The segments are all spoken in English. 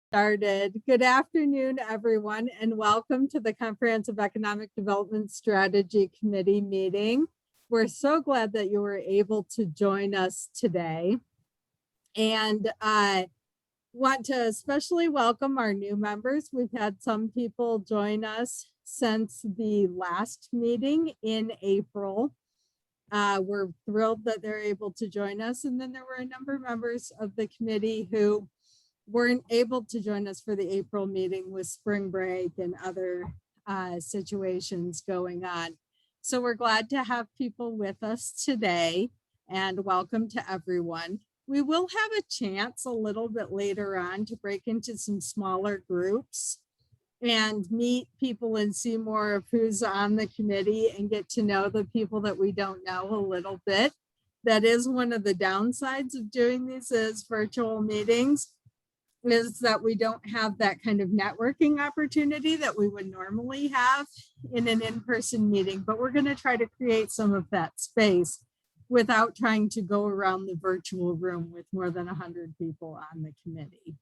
Started. Good afternoon, everyone, and welcome to the Comprehensive Economic Development Strategy Committee meeting. We're so glad that you were able to join us today. And I want to especially welcome our new members. We've had some people join us since the last meeting in April. We're thrilled that they're able to join us. And then there were a number of members of the committee who weren't able to join us for the April meeting with spring break and other situations going on. So we're glad to have people with us today, and welcome to everyone. We will have a chance a little bit later on to break into some smaller groups and meet people and see more of who's on the committee and get to know the people that we don't know a little bit. That is one of the downsides of doing these as virtual meetings, is that we don't have that kind of networking opportunity that we would normally have in an in-person meeting, but we're going to try to create some of that space without trying to go around the virtual room with more than 100 people on the committee.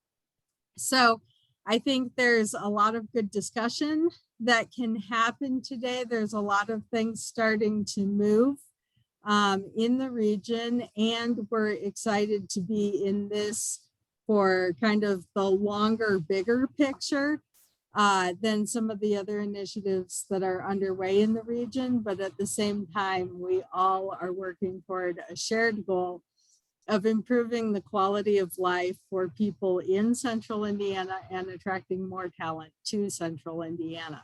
So I think there's a lot of good discussion that can happen today. There's a lot of things starting to move in the region, and we're excited to be in this for kind of the longer, bigger picture than some of the other initiatives that are underway in the region. But at the same time, we all are working toward a shared goal of improving the quality of life for people in Central Indiana and attracting more talent to Central Indiana.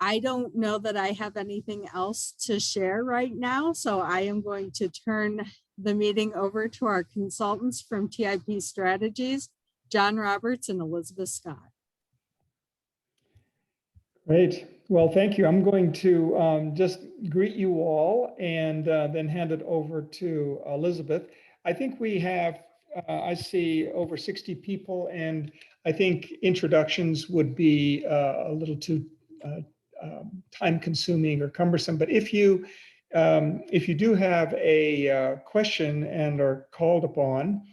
I don't know that I have anything else to share right now, so I am going to turn the meeting over to our consultants from TIP Strategies, John Roberts and Elizabeth Scott. Great. Well, thank you. I'm going to just greet you all and then hand it over to Elizabeth. I think we have, I see over 60 people, and I think introductions would be a little too time consuming or cumbersome. But if you do have a question and are called upon,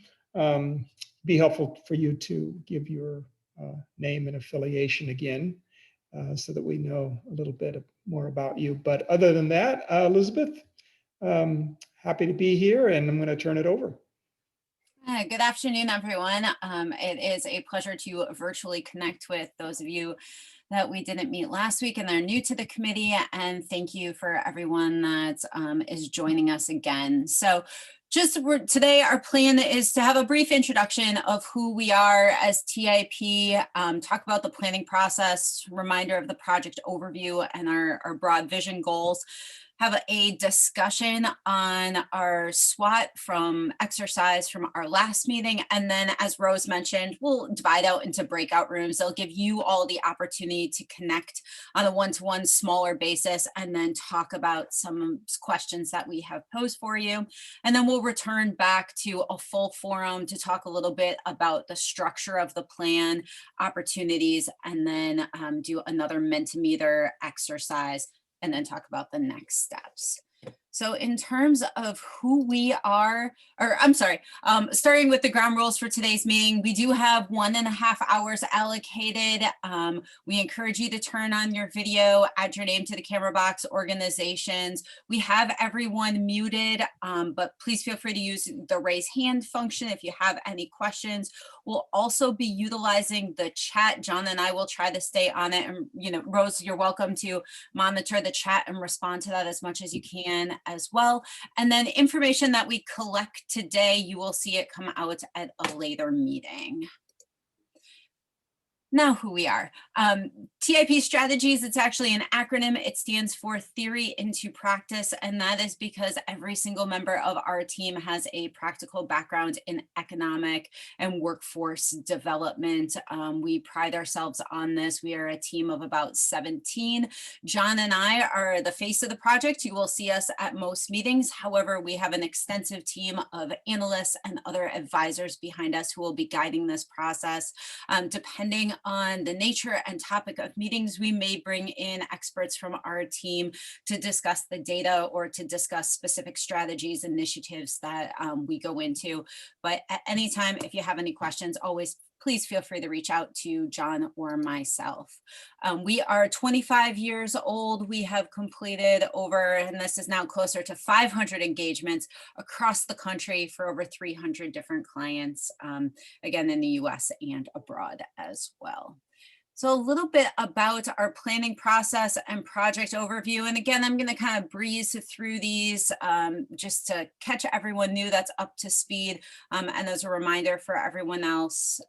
be helpful for you to give your name and affiliation again, so that we know a little bit more about you. But other than that, Elizabeth, happy to be here, and I'm going to turn it over. Good afternoon, everyone. It is a pleasure to virtually connect with those of you that we didn't meet last week and they're new to the committee. And thank you for everyone that is joining us again. So today, our plan is to have a brief introduction of who we are as TIP, talk about the planning process, reminder of the project overview and our broad vision goals, have a discussion on our SWOT exercise from our last meeting. And then, as Rose mentioned, we'll divide out into breakout rooms. They'll give you all the opportunity to connect on a one-to-one smaller basis and then talk about some questions that we have posed for you. And then we'll return back to a full forum to talk a little bit about the structure of the plan, opportunities, and then do another Mentimeter exercise, and then talk about the next steps. So in terms of who we are, starting with the ground rules for today's meeting, we do have 1.5 hours allocated. We encourage you to turn on your video, add your name to the camera box, organizations. We have everyone muted, but please feel free to use the raise hand function if you have any questions. We'll also be utilizing the chat. John and I will try to stay on it. And, Rose, you're welcome to monitor the chat and respond to that as much as you can as well. And then information that we collect today, you will see it come out at a later meeting. Now who we are. TIP Strategies, it's actually an acronym. It stands for Theory into Practice, and that is because every single member of our team has a practical background in economic and workforce development. We pride ourselves on this. We are a team of about 17. John and I are the face of the project. You will see us at most meetings. However, we have an extensive team of analysts and other advisors behind us who will be guiding this process. Depending on the nature and topic of meetings, we may bring in experts from our team to discuss the data or to discuss specific strategies, initiatives that we go into. But at any time, if you have any questions, always please feel free to reach out to John or myself. We are 25 years old. We have completed over, and this is now closer to 500 engagements across the country for over 300 different clients, again, in the US and abroad as well. So a little bit about our planning process and project overview. And again, I'm going to kind of breeze through these just to catch everyone new that's up to speed, and as a reminder for everyone else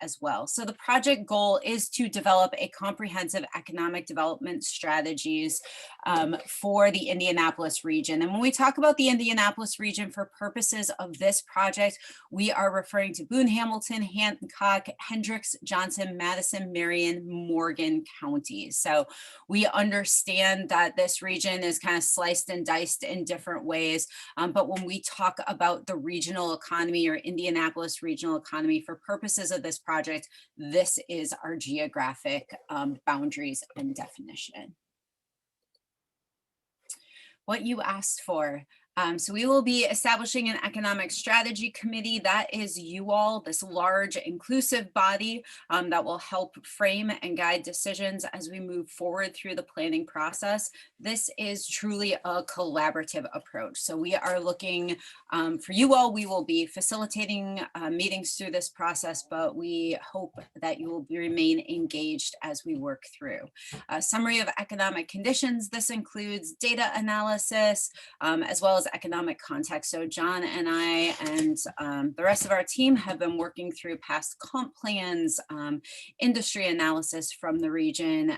as well. So the project goal is to develop a comprehensive economic development strategies for the Indianapolis region. And when we talk about the Indianapolis region for purposes of this project, we are referring to Boone, Hamilton, Hancock, Hendricks, Johnson, Madison, Marion, Morgan counties. So we understand that this region is kind of sliced and diced in different ways. But when we talk about the regional economy or Indianapolis regional economy for purposes of this project, this is our geographic boundaries and definition. What you asked for. So we will be establishing an economic strategy committee. That is you all, this large inclusive body that will help frame and guide decisions as we move forward through the planning process. This is truly a collaborative approach. So we are looking for you all. We will be facilitating meetings through this process, but we hope that you will remain engaged as we work through. A summary of economic conditions. This includes data analysis, as well as economic context. So John and I and the rest of our team have been working through past comp plans, industry analysis from the region.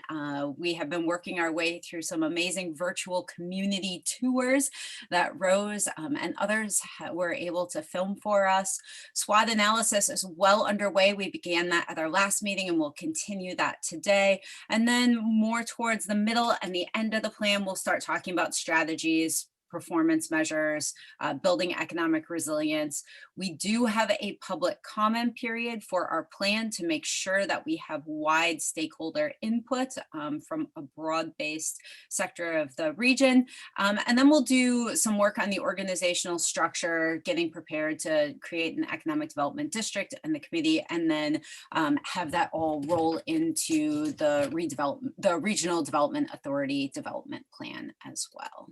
We have been working our way through some amazing virtual community tours that Rose and others were able to film for us. SWOT analysis is well underway. We began that at our last meeting and we'll continue that today. And then more towards the middle and the end of the plan, we'll start talking about strategies, performance measures, building economic resilience. We do have a public comment period for our plan to make sure that we have wide stakeholder input from a broad-based sector of the region. And then we'll do some work on the organizational structure, getting prepared to create an economic development district and the committee, and then have that all roll into the Regional Development Authority development plan as well.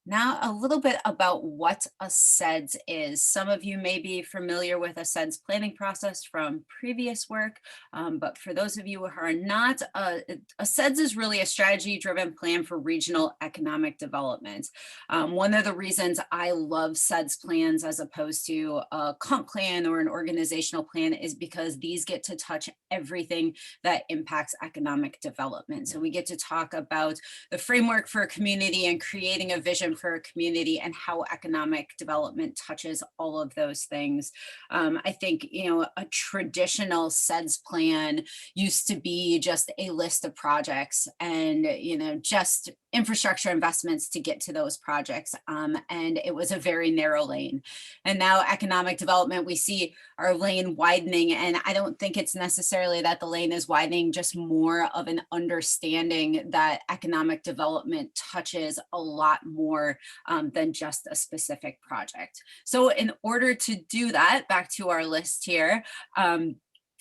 Now, a little bit about what a CEDS is. Some of you may be familiar with a CEDS planning process from previous work, but for those of you who are not, a CEDS is really a strategy-driven plan for regional economic development. One of the reasons I love CEDS plans as opposed to a comp plan or an organizational plan is because these get to touch everything that impacts economic development. So we get to talk about the framework for a community and creating a vision for a community and how economic development touches all of those things. I think, a traditional CEDS plan used to be just a list of projects and, just infrastructure investments to get to those projects. And it was a very narrow lane. And now economic development, we see our lane widening. And I don't think it's necessarily that the lane is widening, just more of an understanding that economic development touches a lot more than just a specific project. So in order to do that, back to our list here,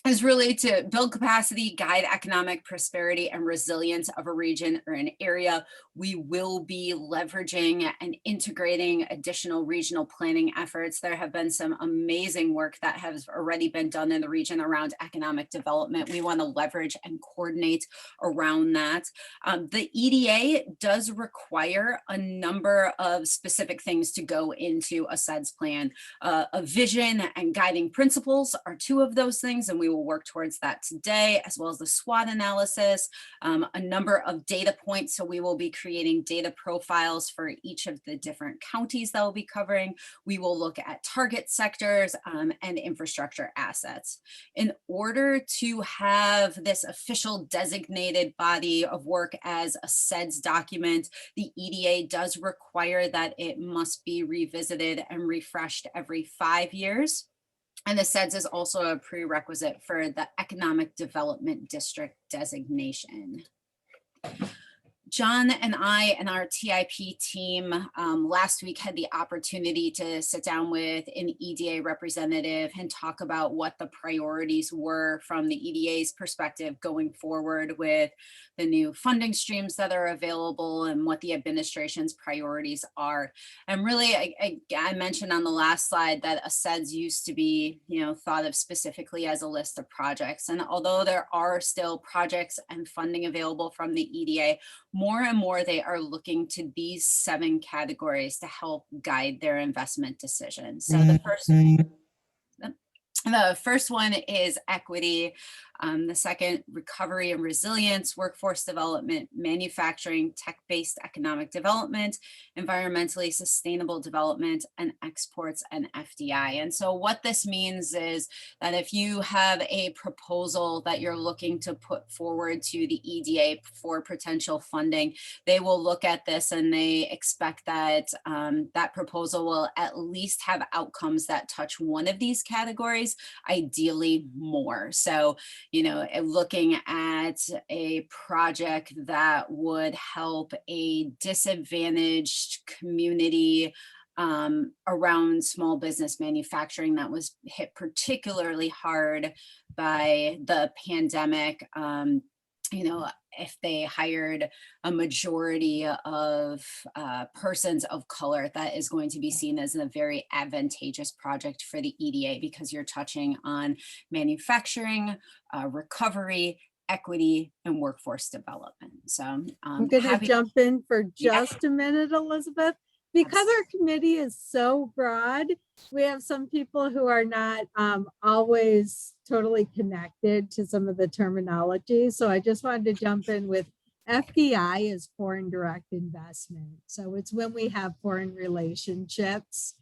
is really to build capacity, guide economic prosperity and resilience of a region or an area. We will be leveraging and integrating additional regional planning efforts. There have been some amazing work that has already been done in the region around economic development. We want to leverage and coordinate around that. The EDA does require a number of specific things to go into a CEDS plan. A vision and guiding principles are two of those things, and we will work towards that today, as well as the SWOT analysis, a number of data points. So we will be creating data profiles for each of the different counties that we'll be covering. We will look at target sectors and infrastructure assets. In order to have this official designated body of work as a CEDS document, the EDA does require that it must be revisited and refreshed every 5 years. And the CEDS is also a prerequisite for the Economic Development District designation. John and I and our TIP team last week had the opportunity to sit down with an EDA representative and talk about what the priorities were from the EDA's perspective going forward with the new funding streams that are available and what the administration's priorities are. And really, I mentioned on the last slide that a CEDS used to be, thought of specifically as a list of projects. And although there are still projects and funding available from the EDA, more and more they are looking to these 7 categories to help guide their investment decisions. So the first one is equity. The second, recovery and resilience, workforce development, manufacturing, tech-based economic development, environmentally sustainable development, and exports and FDI. And so what this means is that if you have a proposal that you're looking to put forward to the EDA for potential funding, they will look at this and they expect that that proposal will at least have outcomes that touch one of these categories, ideally more. So, looking at a project that would help a disadvantaged community around small business manufacturing that was hit particularly hard by the pandemic. If they hired a majority of persons of color, that is going to be seen as a very advantageous project for the EDA because you're touching on manufacturing, recovery, equity, and workforce development. So I'm going to jump in for just a minute, Elizabeth. Because our committee is so broad, we have some people who are not always totally connected to some of the terminology. So I just wanted to jump in with FDI is foreign direct investment. So it's when we have foreign relationships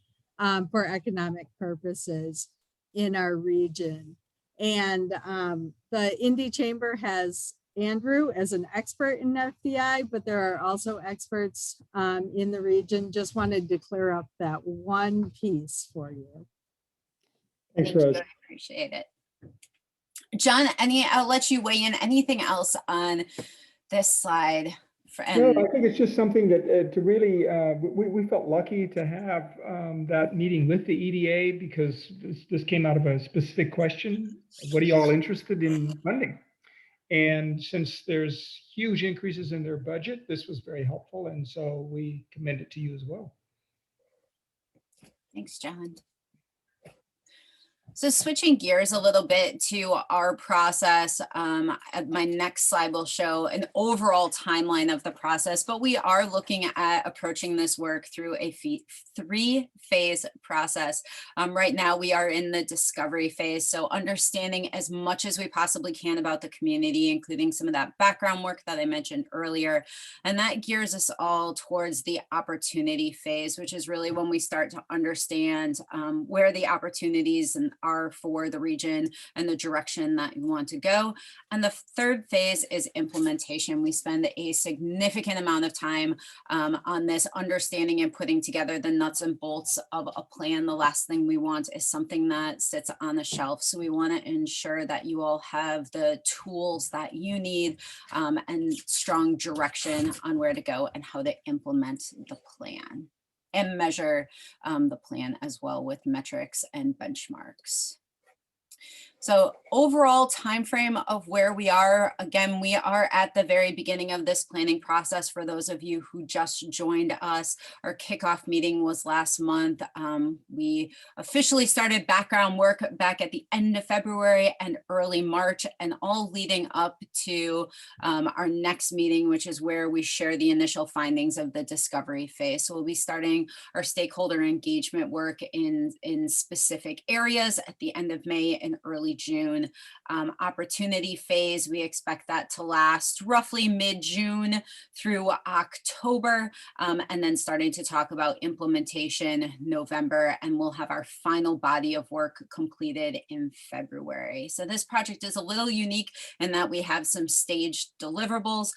for economic purposes in our region. And the Indy Chamber has Andrew as an expert in FDI, but there are also experts in the region. Just wanted to clear up that one piece for you. Thanks, Rose. I appreciate it. John, I'll let you weigh in. Anything else on this slide? No, I think it's just something that to really, we felt lucky to have that meeting with the EDA because this came out of a specific question. What are you all interested in funding? And since there's huge increases in their budget, this was very helpful. And so we commend it to you as well. Thanks, John. So switching gears a little bit to our process, my next slide will show an overall timeline of the process, but we are looking at approaching this work through a 3-phase process. Right now we are in the discovery phase, so understanding as much as we possibly can about the community, including some of that background work that I mentioned earlier, and that gears us all towards the opportunity phase, which is really when we start to understand where the opportunities are for the region and the direction that you want to go. And the third phase is implementation. We spend a significant amount of time on this, understanding and putting together the nuts and bolts of a plan. The last thing we want is something that sits on the shelf. So we want to ensure that you all have the tools that you need and strong direction on where to go and how to implement the plan and measure the plan as well with metrics and benchmarks. So overall timeframe of where we are, again, we are at the very beginning of this planning process. For those of you who just joined us, our kickoff meeting was last month. We officially started background work back at the end of February and early March, and all leading up to our next meeting, which is where we share the initial findings of the discovery phase. So we'll be starting our stakeholder engagement work in specific areas at the end of May and early June. Opportunity phase, we expect that to last roughly mid-June through October, and then starting to talk about implementation November, and we'll have our final body of work completed in February. So this project is a little unique in that we have some staged deliverables,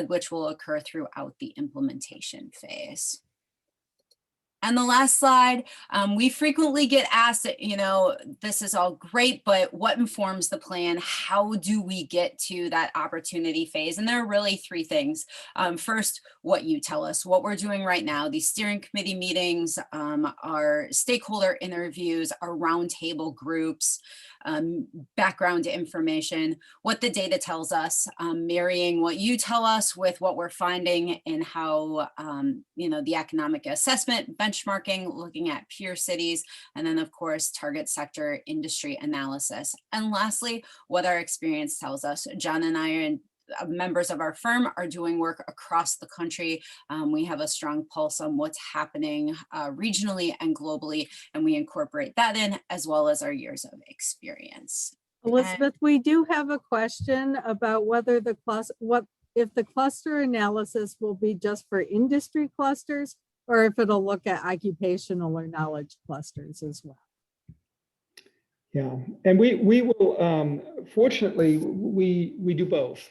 which will occur throughout the implementation phase. And the last slide, we frequently get asked, this is all great, but what informs the plan? How do we get to that opportunity phase? And there are really three things. First, what you tell us, what we're doing right now, these steering committee meetings, our stakeholder interviews, our roundtable groups, background information, what the data tells us, marrying what you tell us with what we're finding and how, the economic assessment, benchmarking, looking at peer cities, and then of course, target sector industry analysis. And lastly, what our experience tells us. John and I and members of our firm are doing work across the country. We have a strong pulse on what's happening regionally and globally, and we incorporate that in as well as our years of experience. Elizabeth, we do have a question about whether if the cluster analysis will be just for industry clusters or if it'll look at occupational or knowledge clusters as well. Yeah, and we will, fortunately, we do both.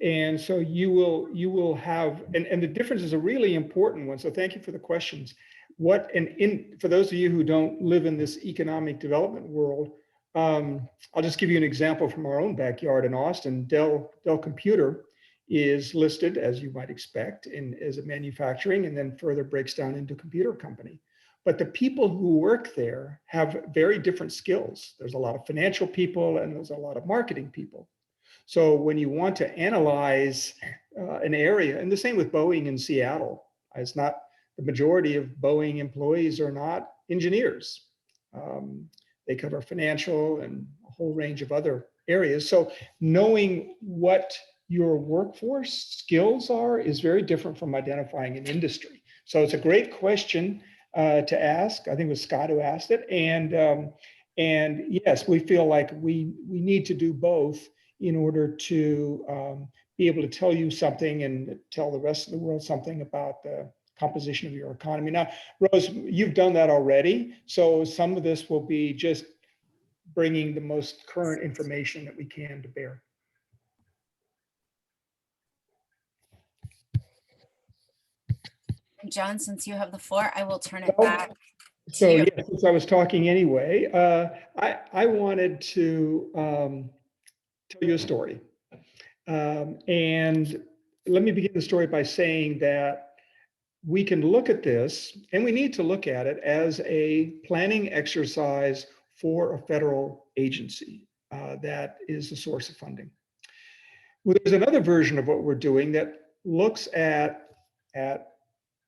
And so you will have, and the difference is a really important one. So thank you for the questions. For those of you who don't live in this economic development world, I'll just give you an example from our own backyard in Austin. Dell Computer is listed, as you might expect, as a manufacturing, and then further breaks down into computer company. But the people who work there have very different skills. There's a lot of financial people and there's a lot of marketing people. So when you want to analyze an area, and the same with Boeing in Seattle, it's not the majority of Boeing employees are not engineers. They cover financial and a whole range of other areas. So knowing what your workforce skills are is very different from identifying an industry. So it's a great question to ask. I think it was Scott who asked it. And yes, we feel like we need to do both in order to be able to tell you something and tell the rest of the world something about the composition of your economy. Now, Rose, you've done that already. So some of this will be just bringing the most current information that we can to bear. John, since you have the floor, I will turn it back. So yes, since I was talking anyway, I wanted to tell you a story. And let me begin the story by saying that we can look at this, and we need to look at it as a planning exercise for a federal agency that is the source of funding. Well, there's another version of what we're doing that looks at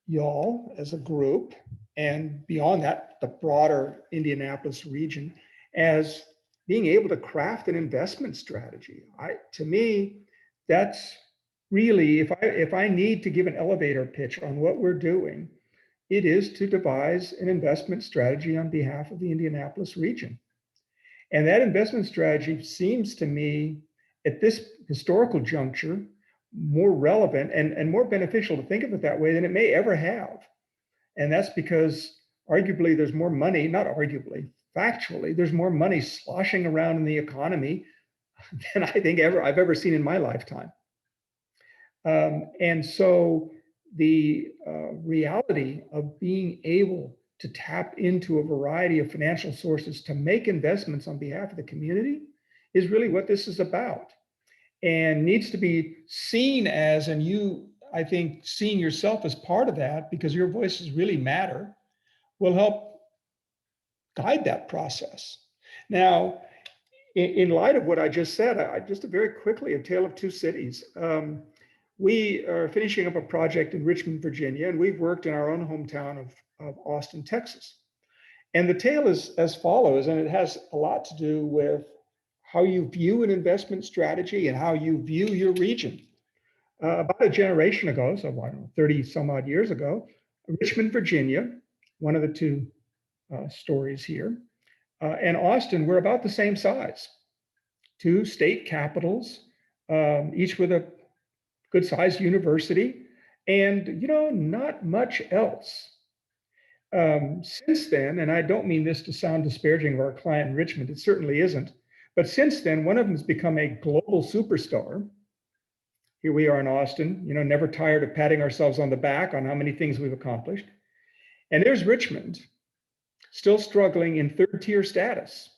y'all as a group, and beyond that, the broader Indianapolis region, as being able to craft an investment strategy. To me, that's really, if I need to give an elevator pitch on what we're doing, it is to devise an investment strategy on behalf of the Indianapolis region. And that investment strategy seems to me, at this historical juncture, more relevant and more beneficial to think of it that way than it may ever have. And that's because arguably there's more money, not arguably, factually, there's more money sloshing around in the economy than I think I've ever seen in my lifetime. And so the reality of being able to tap into a variety of financial sources to make investments on behalf of the community is really what this is about, and needs to be seen as, and you, I think, seeing yourself as part of that, because your voices really matter, will help guide that process. Now, in light of what I just said, just very quickly, a tale of two cities. We are finishing up a project in Richmond, Virginia, and we've worked in our own hometown of Austin, Texas. And the tale is as follows, and it has a lot to do with how you view an investment strategy and how you view your region. About a generation ago, so 30 some odd years ago, Richmond, Virginia, one of the two stories here, and Austin were about the same size. Two state capitals, each with a good sized university, and not much else. Since then, and I don't mean this to sound disparaging of our client in Richmond, it certainly isn't, but since then, one of them has become a global superstar. Here we are in Austin, never tired of patting ourselves on the back on how many things we've accomplished. And there's Richmond, still struggling in third-tier status.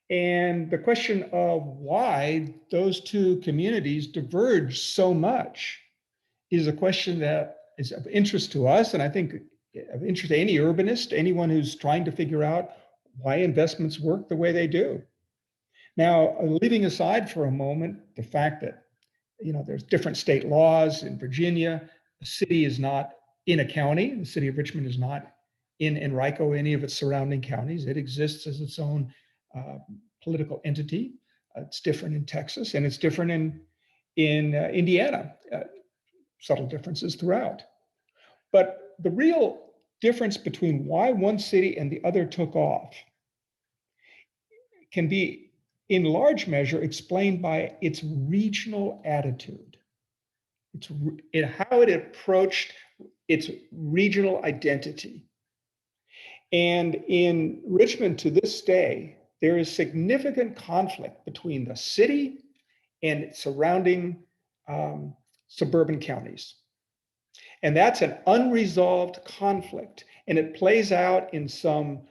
And the question of why those two communities diverge so much is a question that is of interest to us, and I think of interest to any urbanist, anyone who's trying to figure out why investments work the way they do. Now, leaving aside for a moment the fact that there's different state laws in Virginia, the city is not in a county, the city of Richmond is not in Enrico, any of its surrounding counties. It exists as its own political entity. It's different in Texas, and it's different in Indiana. Subtle differences throughout. But the real difference between why one city and the other took off can be in large measure explained by its regional attitude. How it approached its regional identity. And in Richmond to this day, there is significant conflict between the city and its surrounding suburban counties. And that's an unresolved conflict. And it plays out in some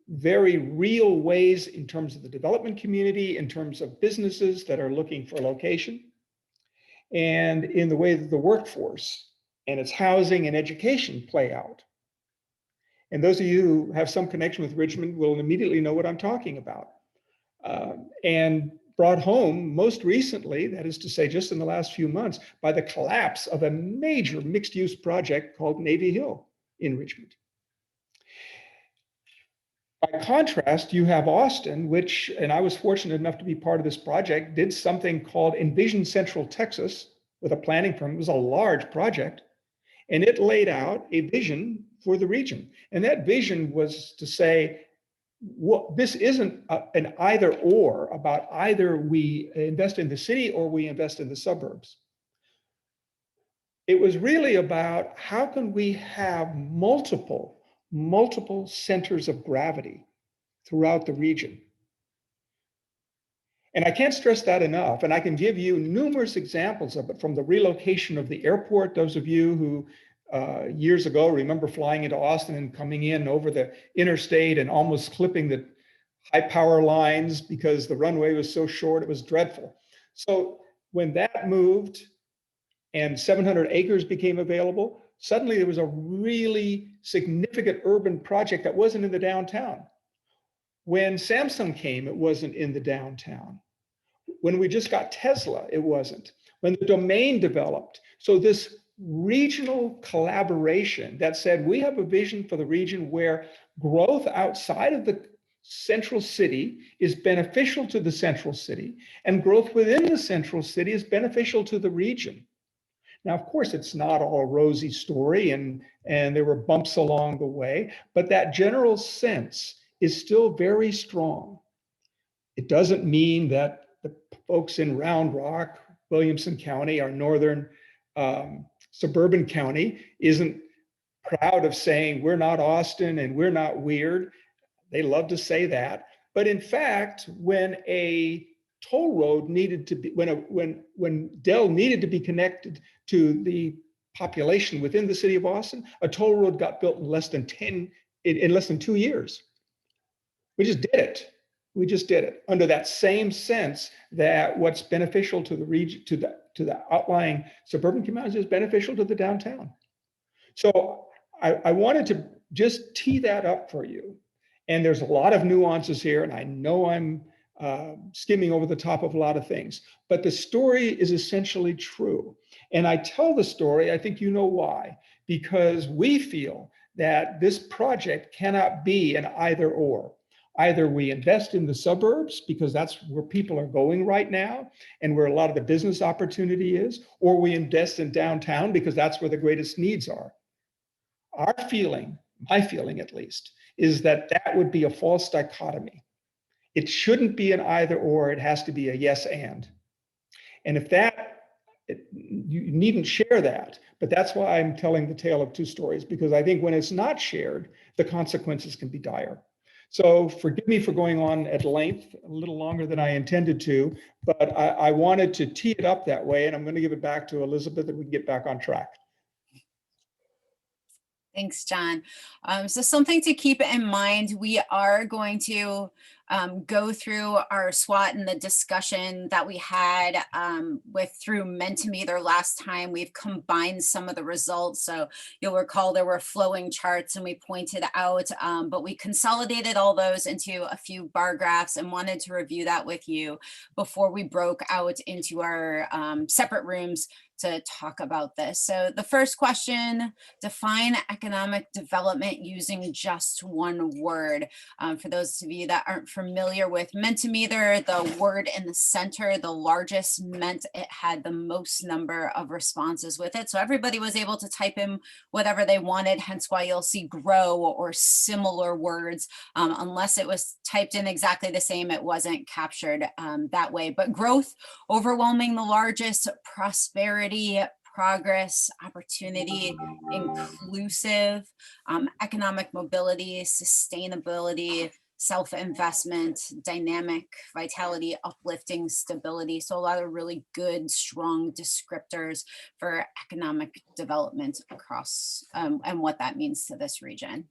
very real ways in terms of the development community, in terms of businesses that are looking for location, and in the way that the workforce and its housing and education play out. And those of you who have some connection with Richmond will immediately know what I'm talking about. And brought home most recently, that is to say, just in the last few months, by the collapse of a major mixed-use project called Navy Hill in Richmond. By contrast, you have Austin, which, and I was fortunate enough to be part of this project, did something called Envision Central Texas with a planning firm. It was a large project, and it laid out a vision for the region. And that vision was to say, this isn't an either or about either we invest in the city or we invest in the suburbs. It was really about how can we have multiple centers of gravity throughout the region. And I can't stress that enough. And I can give you numerous examples of it, from the relocation of the airport. Those of you who years ago remember flying into Austin and coming in over the interstate and almost clipping the high power lines because the runway was so short, it was dreadful. So when that moved and 700 acres became available, suddenly there was a really significant urban project that wasn't in the downtown. When Samsung came, it wasn't in the downtown. When we just got Tesla, it wasn't. When the domain developed. So this regional collaboration that said, we have a vision for the region where growth outside of the central city is beneficial to the central city, and growth within the central city is beneficial to the region. Now, of course, it's not all a rosy story, and there were bumps along the way, but that general sense is still very strong. It doesn't mean that the folks in Round Rock, Williamson County, our northern suburban county, isn't proud of saying we're not Austin and we're not weird. They love to say that. But in fact, when a toll road needed to be, when Dell needed to be connected to the population within the city of Austin, a toll road got built in less than 2 years. We just did it. We just did it under that same sense that what's beneficial to the region, to the outlying suburban communities, is beneficial to the downtown. So I wanted to just tee that up for you. And there's a lot of nuances here, and I know I'm skimming over the top of a lot of things, but the story is essentially true. And I tell the story, I think you know why, because we feel that this project cannot be an either or. Either we invest in the suburbs because that's where people are going right now and where a lot of the business opportunity is, or we invest in downtown because that's where the greatest needs are. Our feeling, my feeling at least, is that that would be a false dichotomy. It shouldn't be an either or, it has to be a yes and. And if you needn't share that, but that's why I'm telling the tale of two stories, because I think when it's not shared, the consequences can be dire. So forgive me for going on at length, a little longer than I intended to, but I wanted to tee it up that way, and I'm going to give it back to Elizabeth and we can get back on track. Thanks, John. So something to keep in mind, we are going to go through our SWOT and the discussion that we had through Mentimeter last time. We've combined some of the results. So you'll recall there were flowing charts and we pointed out, but we consolidated all those into a few bar graphs and wanted to review that with you before we broke out into our separate rooms to talk about this. So the first question, define economic development using just one word. For those of you that aren't familiar with Mentimeter, the word in the center, the largest, meant it had the most number of responses with it. So everybody was able to type in whatever they wanted, hence why you'll see grow or similar words. Unless it was typed in exactly the same, it wasn't captured that way. But growth, overwhelming the largest, prosperity, progress, opportunity, inclusive, economic mobility, sustainability, self-investment, dynamic, vitality, uplifting, stability. So a lot of really good, strong descriptors for economic development across and what that means to this region.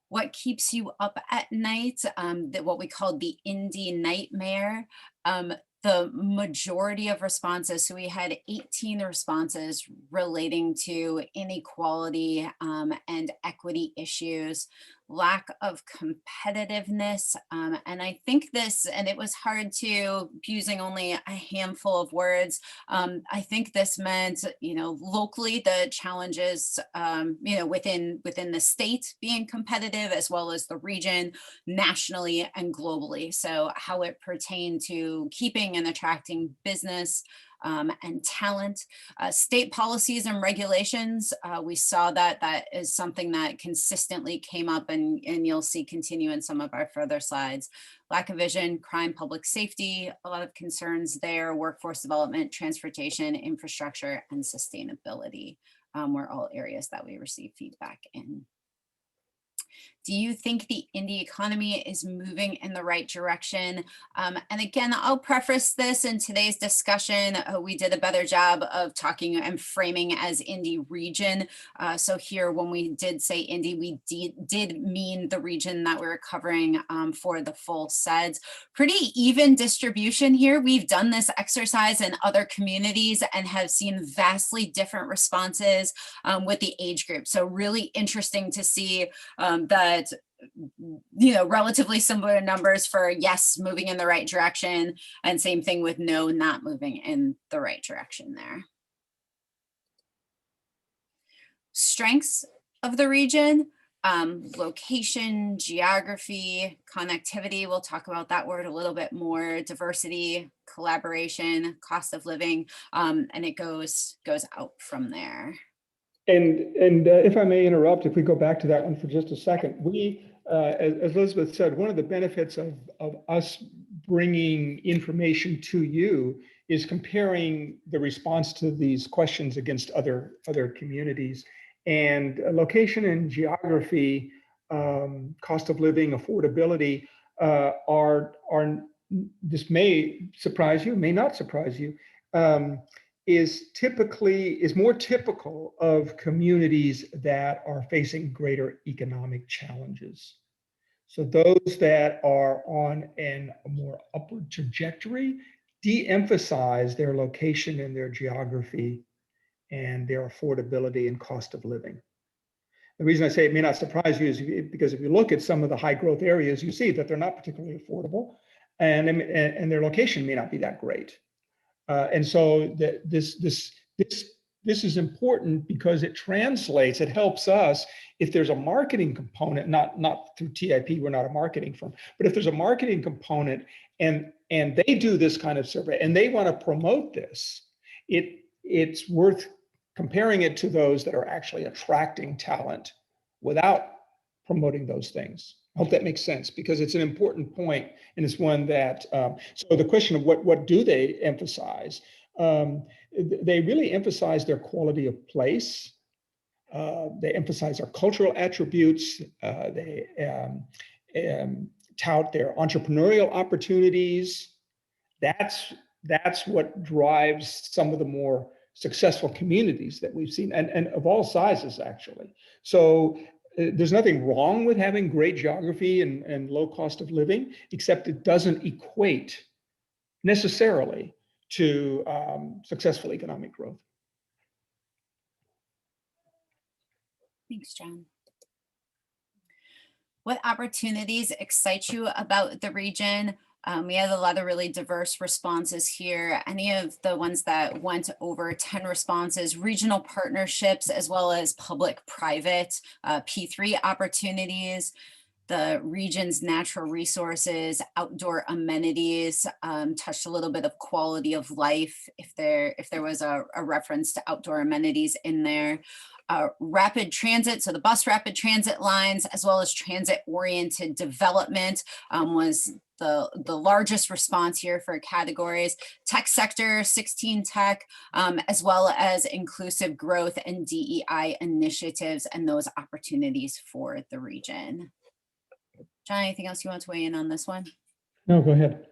What keeps you up at night? What we call the Indy nightmare. The majority of responses, so we had 18 responses relating to inequality and equity issues, lack of competitiveness. And I think this, and it was hard to, using only a handful of words, I think this meant, locally the challenges, within the state being competitive, as well as the region, nationally and globally. So how it pertained to keeping and attracting business and talent, state policies and regulations. We saw that is something that consistently came up, and you'll see continue in some of our further slides. Lack of vision, crime, public safety, a lot of concerns there, workforce development, transportation, infrastructure, and sustainability were all areas that we received feedback in. Do you think the Indy economy is moving in the right direction? And again, I'll preface this in today's discussion. We did a better job of talking and framing as Indy region. So here, when we did say Indy, we did mean the region that we're covering for the full CEDS. Pretty even distribution here. We've done this exercise in other communities and have seen vastly different responses with the age group. So really interesting to see that, relatively similar numbers for yes, moving in the right direction, and same thing with no, not moving in the right direction there. Strengths of the region, location, geography, connectivity. We'll talk about that word a little bit more. Diversity, collaboration, cost of living, and it goes out from there. And if I may interrupt, if we go back to that one for just a second, we, as Elizabeth said, one of the benefits of us bringing information to you is comparing the response to these questions against other communities. And location and geography, cost of living, affordability are this may surprise you, may not surprise you. Is more typical of communities that are facing greater economic challenges. So those that are on a more upward trajectory de-emphasize their location and their geography and their affordability and cost of living. The reason I say it may not surprise you is because if you look at some of the high growth areas, you see that they're not particularly affordable, and their location may not be that great. And so this is important because it translates, it helps us if there's a marketing component, not through TIP, we're not a marketing firm, but if there's a marketing component and they do this kind of survey and they want to promote this, it's worth comparing it to those that are actually attracting talent without promoting those things. I hope that makes sense, because it's an important point, and it's one that, so the question of what do they emphasize? They really emphasize their quality of place. They emphasize their cultural attributes. They tout their entrepreneurial opportunities. That's what drives some of the more successful communities that we've seen, and of all sizes, actually. So there's nothing wrong with having great geography and low cost of living, except it doesn't equate necessarily to successful economic growth. Thanks, John. What opportunities excite you about the region? We had a lot of really diverse responses here. Any of the ones that went over 10 responses, regional partnerships, as well as public-private P3 opportunities, the region's natural resources, outdoor amenities, touched a little bit of quality of life, if there was a reference to outdoor amenities in there. Rapid transit, so the bus rapid transit lines, as well as transit-oriented development was the largest response here for categories. Tech sector, 16 tech, as well as inclusive growth and DEI initiatives and those opportunities for the region. John, anything else you want to weigh in on this one? No, go ahead.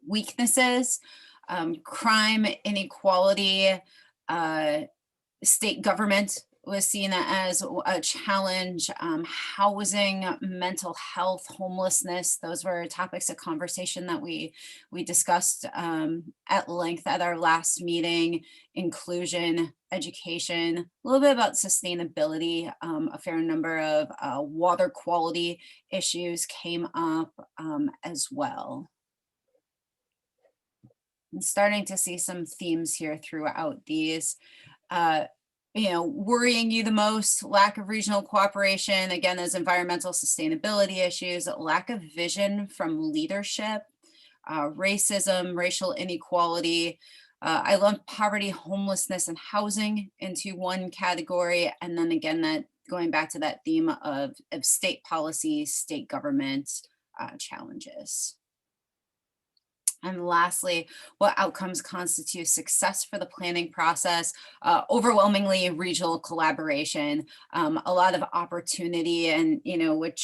Weaknesses, crime, inequality, state government was seen as a challenge, housing, mental health, homelessness. Those were topics of conversation that we discussed at length at our last meeting. Inclusion, education, a little bit about sustainability. A fair number of water quality issues came up as well. I'm starting to see some themes here throughout these. Worrying you the most, lack of regional cooperation, again, those environmental sustainability issues, lack of vision from leadership, racism, racial inequality. I lumped poverty, homelessness, and housing into one category. And then again, that going back to that theme of state policy, state government challenges. And lastly, what outcomes constitute success for the planning process? Overwhelmingly regional collaboration, a lot of opportunity, and with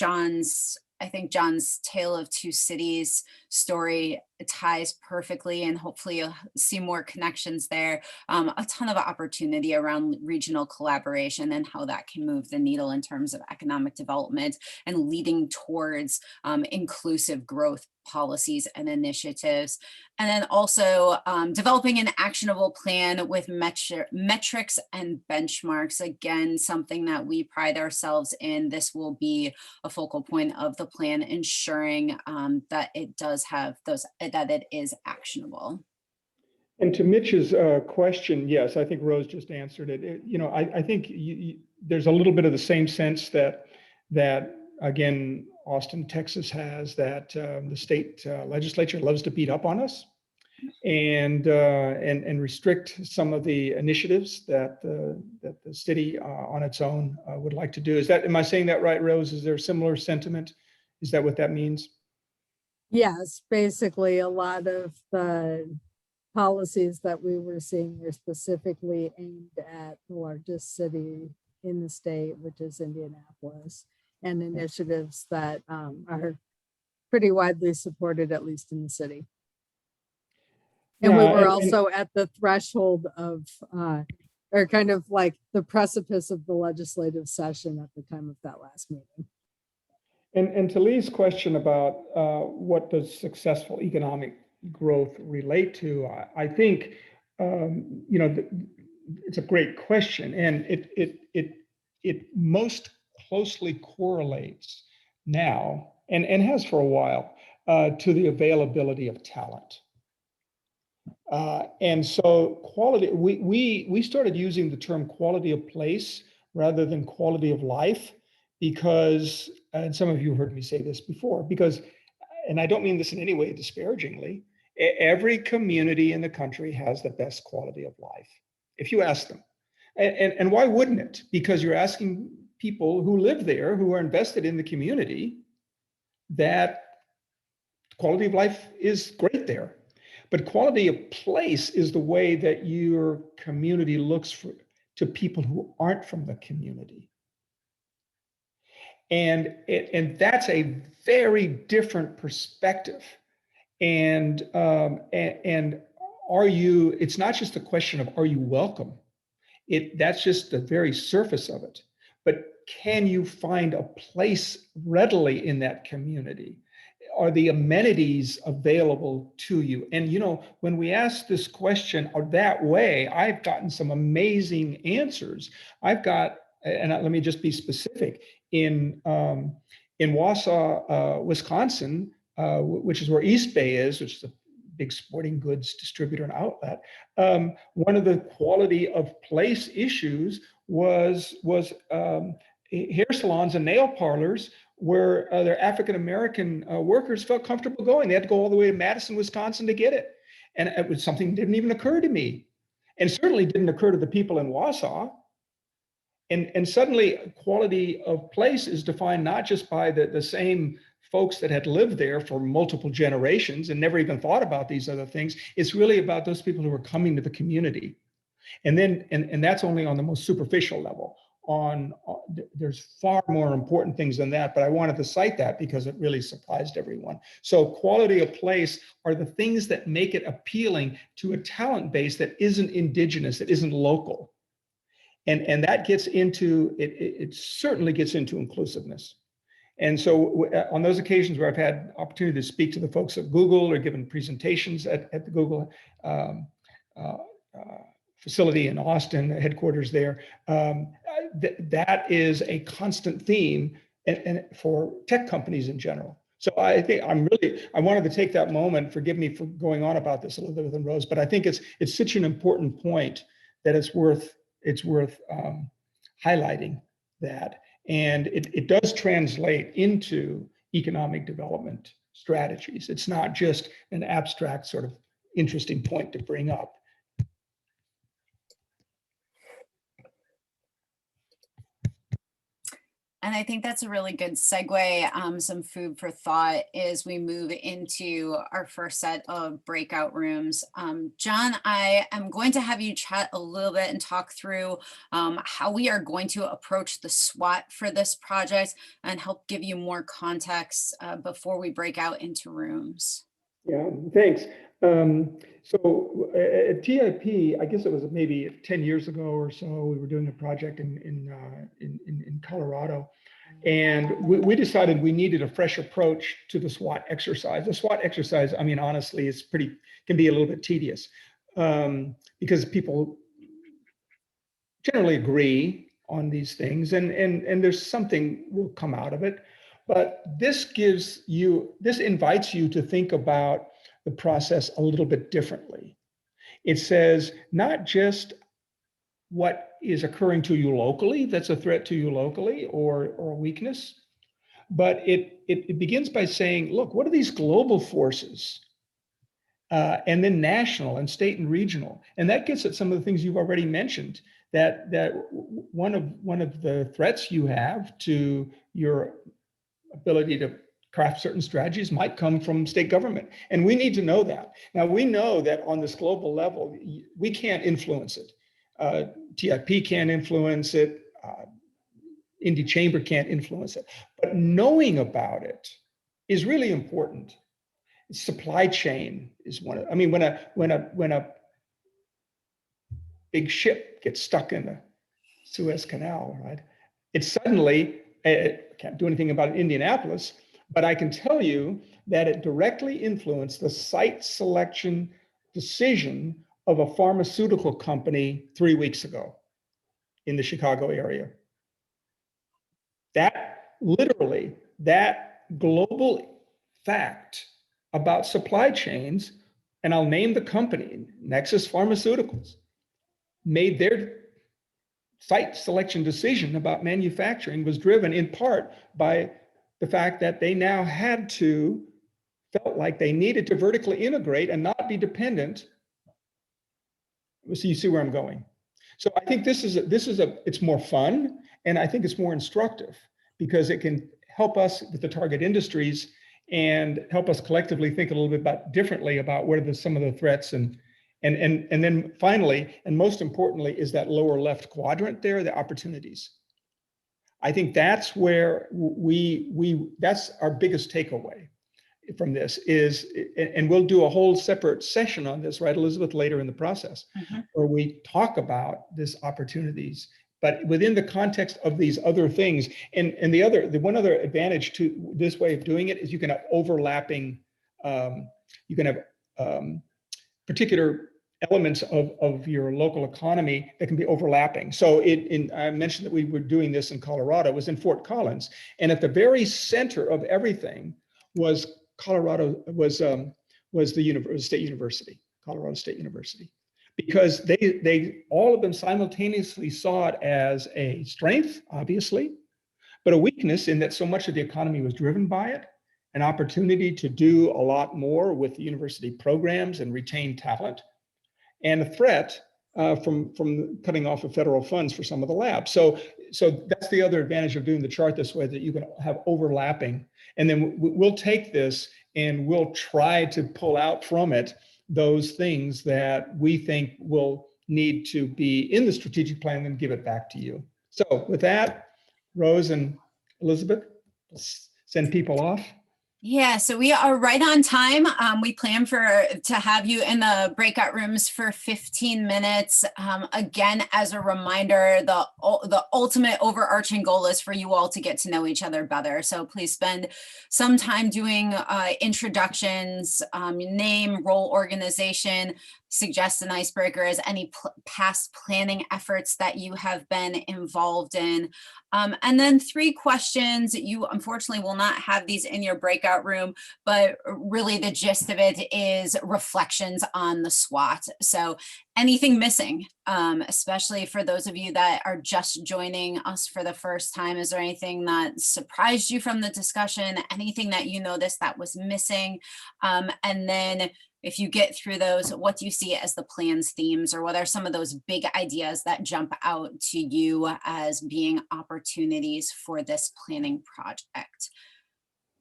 I think John's Tale of Two Cities story ties perfectly, and hopefully you'll see more connections there. A ton of opportunity around regional collaboration and how that can move the needle in terms of economic development and leading towards inclusive growth policies and initiatives. And then also developing an actionable plan with metrics and benchmarks. Again, something that we pride ourselves in. This will be a focal point of the plan, ensuring that it does have that it is actionable. And to Mitch's question, yes, I think Rose just answered it. I think there's a little bit of the same sense that again, Austin, Texas has, that the state legislature loves to beat up on us and restrict some of the initiatives that the city on its own would like to do. Am I saying that right, Rose? Is there a similar sentiment? Is that what that means? Yes, basically a lot of the policies that we were seeing were specifically aimed at the largest city in the state, which is Indianapolis, and initiatives that are pretty widely supported, at least in the city. And we were also at the threshold of, or kind of like the precipice of the legislative session at the time of that last meeting. And to Lee's question about what does successful economic growth relate to, I think it's a great question, and it most closely correlates now and has for a while to the availability of talent. And so quality, we started using the term quality of place rather than quality of life because, and some of you heard me say this before, because, and I don't mean this in any way disparagingly, every community in the country has the best quality of life, if you ask them. And why wouldn't it? Because you're asking people who live there, who are invested in the community, that quality of life is great there. But quality of place is the way that your community looks to people who aren't from the community. And that's a very different perspective. And it's not just a question of, are you welcome? That's just the very surface of it. But can you find a place readily in that community? Are the amenities available to you? And, when we ask this question that way, I've gotten some amazing answers. And let me just be specific, in Wausau, Wisconsin, which is where East Bay is, which is a big sporting goods distributor and outlet. One of the quality of place issues was hair salons and nail parlors where their African-American workers felt comfortable going. They had to go all the way to Madison, Wisconsin to get it. And it was something that didn't even occur to me. And certainly didn't occur to the people in Wausau. And suddenly quality of place is defined not just by the same folks that had lived there for multiple generations and never even thought about these other things. It's really about those people who are coming to the community. And then, and that's only on the most superficial level. There's far more important things than that, but I wanted to cite that because it really surprised everyone. So quality of place are the things that make it appealing to a talent base that isn't indigenous, that isn't local. And that gets into, it certainly gets into inclusiveness. And so on those occasions where I've had opportunity to speak to the folks at Google or given presentations at the Google facility in Austin, the headquarters there, that is a constant theme and for tech companies in general. So I think I wanted to take that moment, forgive me for going on about this, Elizabeth and Rose, but I think it's such an important point that it's worth highlighting that. And it does translate into economic development strategies. It's not just an abstract sort of interesting point to bring up. And I think that's a really good segue, some food for thought as we move into our first set of breakout rooms. John, I am going to have you chat a little bit and talk through how we are going to approach the SWOT for this project and help give you more context before we break out into rooms. Yeah, thanks. So at TIP, I guess it was maybe 10 years ago or so, we were doing a project in Colorado, and we decided we needed a fresh approach to the SWOT exercise. The SWOT exercise, I mean, honestly, can be a little bit tedious because people generally agree on these things, and there's something will come out of it. But this invites you to think about the process a little bit differently. It says not just what is occurring to you locally that's a threat to you locally or a weakness, but it begins by saying, look, what are these global forces? And then national and state and regional. And that gets at some of the things you've already mentioned, that one of the threats you have to your ability to craft certain strategies might come from state government. And we need to know that. Now, we know that on this global level, we can't influence it. TIP can't influence it. Indy Chamber can't influence it. But knowing about it is really important. Supply chain is one of, I mean, when a big ship gets stuck in the Suez Canal, right? It suddenly, can't do anything about it in Indianapolis, but I can tell you that it directly influenced the site selection decision of a pharmaceutical company 3 weeks ago in the Chicago area. That global fact about supply chains, and I'll name the company, Nexus Pharmaceuticals, made their site selection decision about manufacturing was driven in part by the fact that they now felt like they needed to vertically integrate and not be dependent. So you see where I'm going. So I think it's more fun, and I think it's more instructive because it can help us with the target industries and help us collectively think a little bit differently about what are some of the threats and then finally, and most importantly, is that lower left quadrant there, the opportunities. I think that's where that's our biggest takeaway, from this is, and we'll do a whole separate session on this, right, Elizabeth, later in the process, where we talk about this opportunities, but within the context of these other things. And the one other advantage to this way of doing it is you can have overlapping, you can have particular elements of your local economy that can be overlapping. So I mentioned that we were doing this in Colorado. It was in Fort Collins, and at the very center of everything was Colorado, was the State University, Colorado State University, because they all of them simultaneously saw it as a strength, obviously, but a weakness in that so much of the economy was driven by it, an opportunity to do a lot more with the university programs and retain talent, and a threat from cutting off of federal funds for some of the labs. So that's the other advantage of doing the chart this way, that you can have overlapping. And then we'll take this and we'll try to pull out from it those things that we think will need to be in the strategic plan and give it back to you. So with that, Rose and Elizabeth, let's send people off. Yeah, so we are right on time. We plan to have you in the breakout rooms for 15 minutes. Again, as a reminder, the ultimate overarching goal is for you all to get to know each other better. So please spend some time doing introductions, name, role, organization, suggest an icebreaker as any past planning efforts that you have been involved in. And then 3 questions. You unfortunately will not have these in your breakout room, but really the gist of it is reflections on the SWOT. So anything missing, especially for those of you that are just joining us for the first time? Is there anything that surprised you from the discussion? Anything that you noticed that was missing? And then if you get through those, what do you see as the plan's themes, or what are some of those big ideas that jump out to you as being opportunities for this planning project?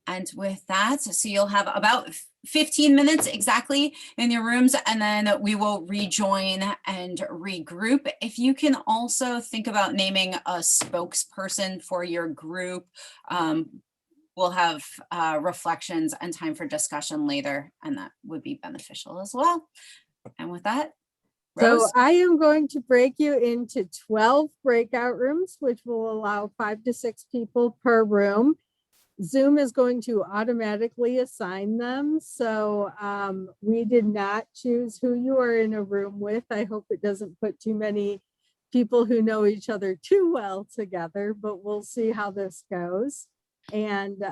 And with that, so you'll have about 15 minutes exactly in your rooms, and then we will rejoin and regroup. If you can also think about naming a spokesperson for your group, we'll have reflections and time for discussion later, and that would be beneficial as well. And with that, Rose? So I am going to break you into 12 breakout rooms, which will allow 5 to 6 people per room. Zoom is going to automatically assign them. So we did not choose who you are in a room with. I hope it doesn't put too many people who know each other too well together, but we'll see how this goes. And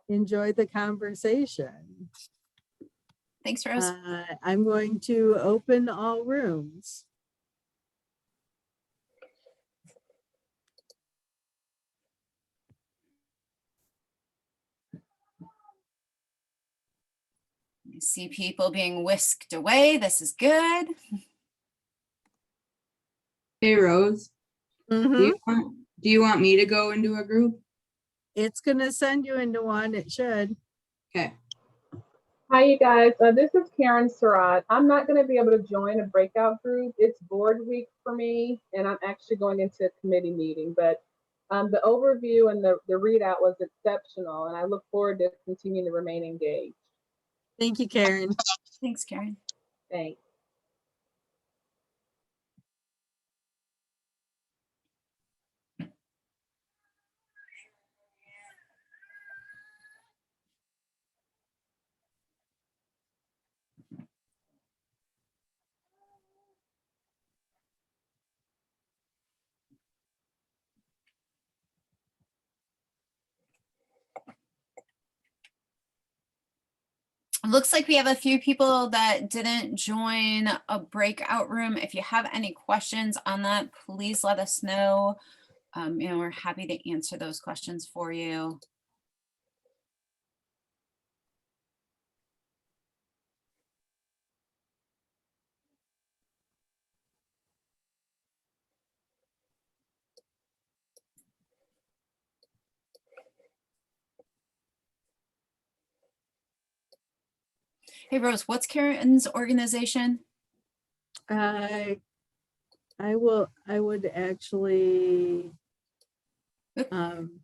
enjoy the conversation. Thanks, Rose. I'm going to open all rooms. I see people being whisked away. This is good. Hey, Rose, do you want me to go into a group? It's going to send you into one. It should. Okay. Hi, you guys. This is Karen Surratt. I'm not going to be able to join a breakout group. It's board week for me, and I'm actually going into a committee meeting. But the overview and the readout was exceptional, and I look forward to continuing to remain engaged. Thank you, Karen. Thanks, Karen. Thanks. It looks like we have a few people that didn't join a breakout room. If you have any questions on that, please let us know. We're happy to answer those questions for you. Hey, Rose, what's Karen's organization? I would actually.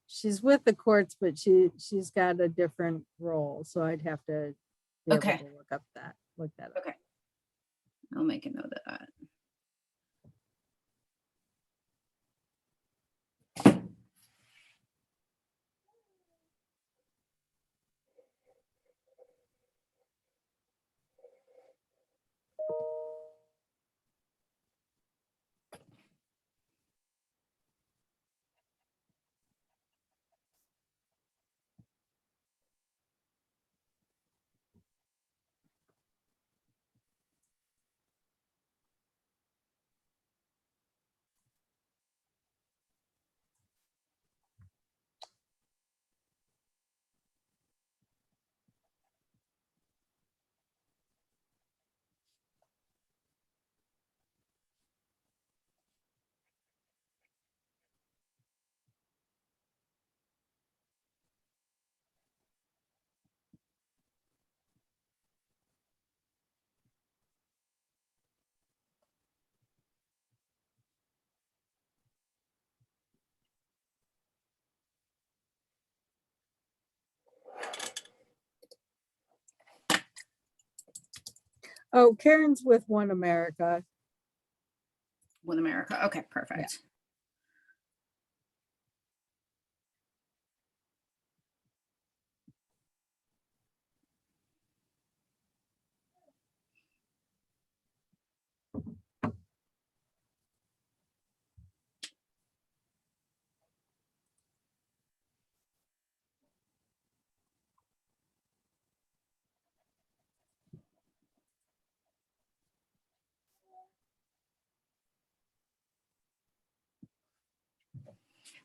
She's with the courts, but she's got a different role, so I'd have to be able Okay. to look that up. Okay. I'll make a note of that. Oh, Karen's with One America. One America. Okay, perfect.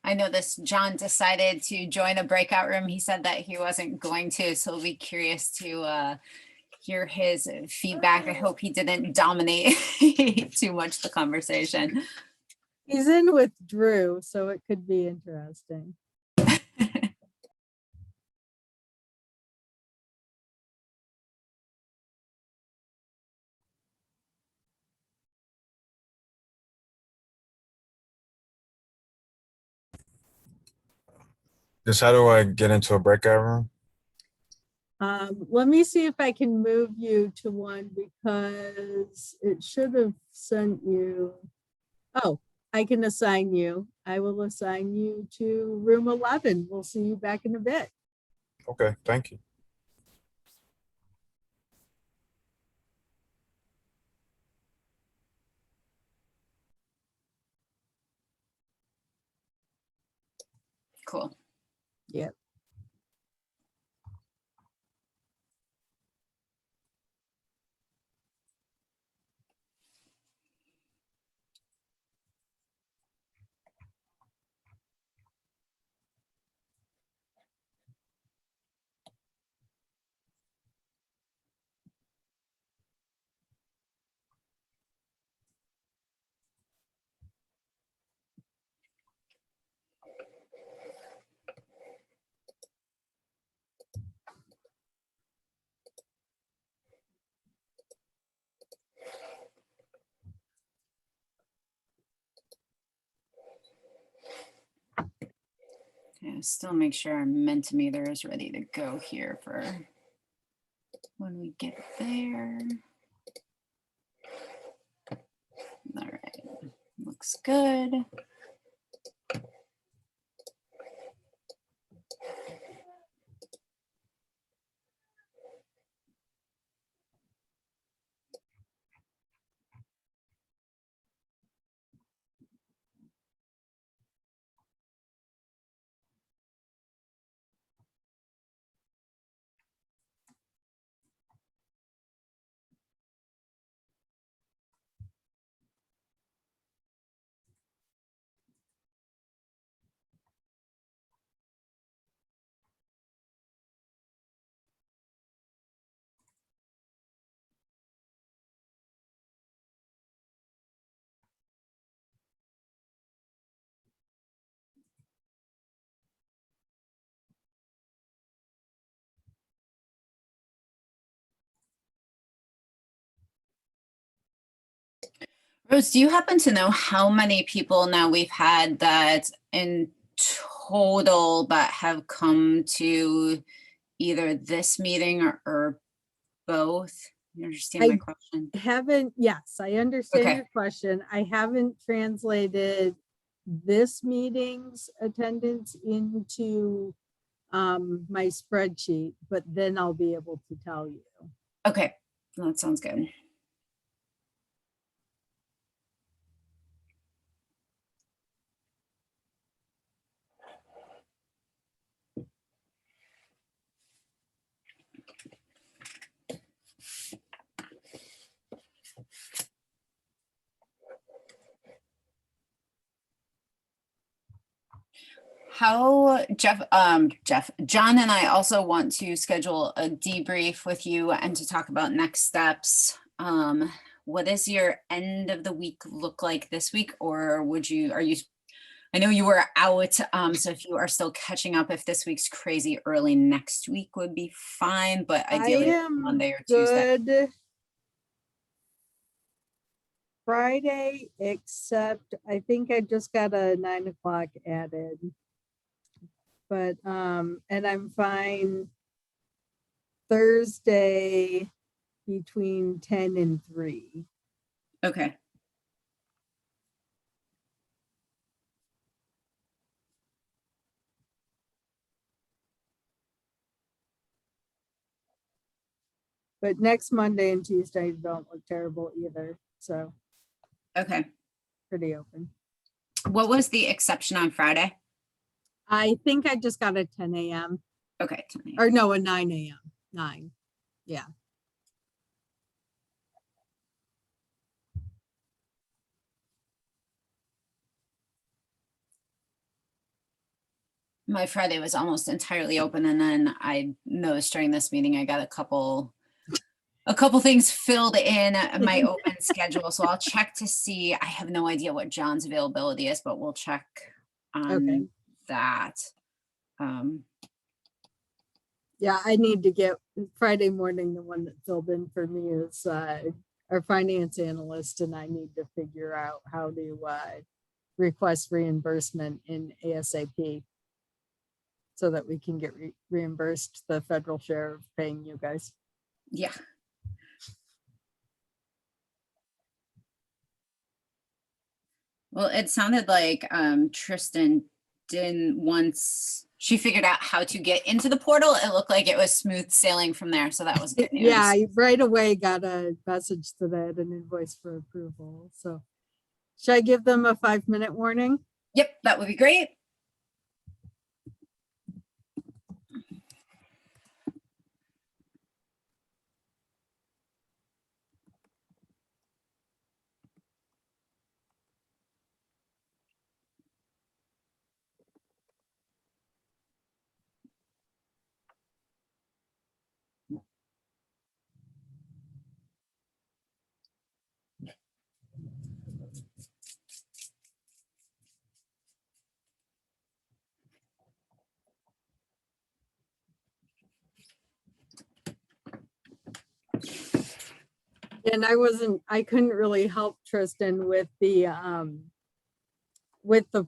I know this, John decided to join a breakout room. He said that he wasn't going to, so we'll be curious to hear his feedback. I hope he didn't dominate too much the conversation. He's in with Drew, so it could be interesting. Just how do I get into a breakout room? Let me see if I can move you to one because it should have sent you. Oh, I can assign you. I will assign you to room 11. We'll see you back in a bit. Okay, thank you. Cool. Yep. Yeah, still make sure our Mentimeter is ready to go here for when we get there. All right, looks good. Rose, do you happen to know how many people now we've had that in total, but have come to either this meeting or both? You understand my question? Yes, I understand Okay. your question. I haven't translated this meeting's attendance into my spreadsheet, but then I'll be able to tell you. Okay, that sounds good. John and I also want to schedule a debrief with you and to talk about next steps. What does your end of the week look like this week? Or I know you were out, so if you are still catching up, if this week's crazy, early next week would be fine, but ideally I am Monday or Tuesday. good Friday, except I think I just got a 9 o'clock added. But and I'm fine Thursday between 10 and 3. Okay. But next Monday and Tuesday don't look terrible either. So Okay. pretty open. What was the exception on Friday? I think I just got a 10 a.m. Okay. 10 a.m. or no, a 9 a.m. 9. Yeah. My Friday was almost entirely open, and then I noticed during this meeting I got a couple things filled in my open schedule, so I'll check to see. I have no idea what John's availability is, but we'll check on that. Yeah, I need to get Friday morning. The one that filled in for me is our finance analyst, and I need to figure out how to request reimbursement in ASAP so that we can get reimbursed the federal share of paying you guys. Yeah. Well, it sounded like Tristan didn't once she figured out how to get into the portal. It looked like it was smooth sailing from there. So that was good news. Yeah, I right away got a message to that, an invoice for approval. So should I give them a 5-minute warning? Yep, that would be great. And I couldn't really help Tristan with the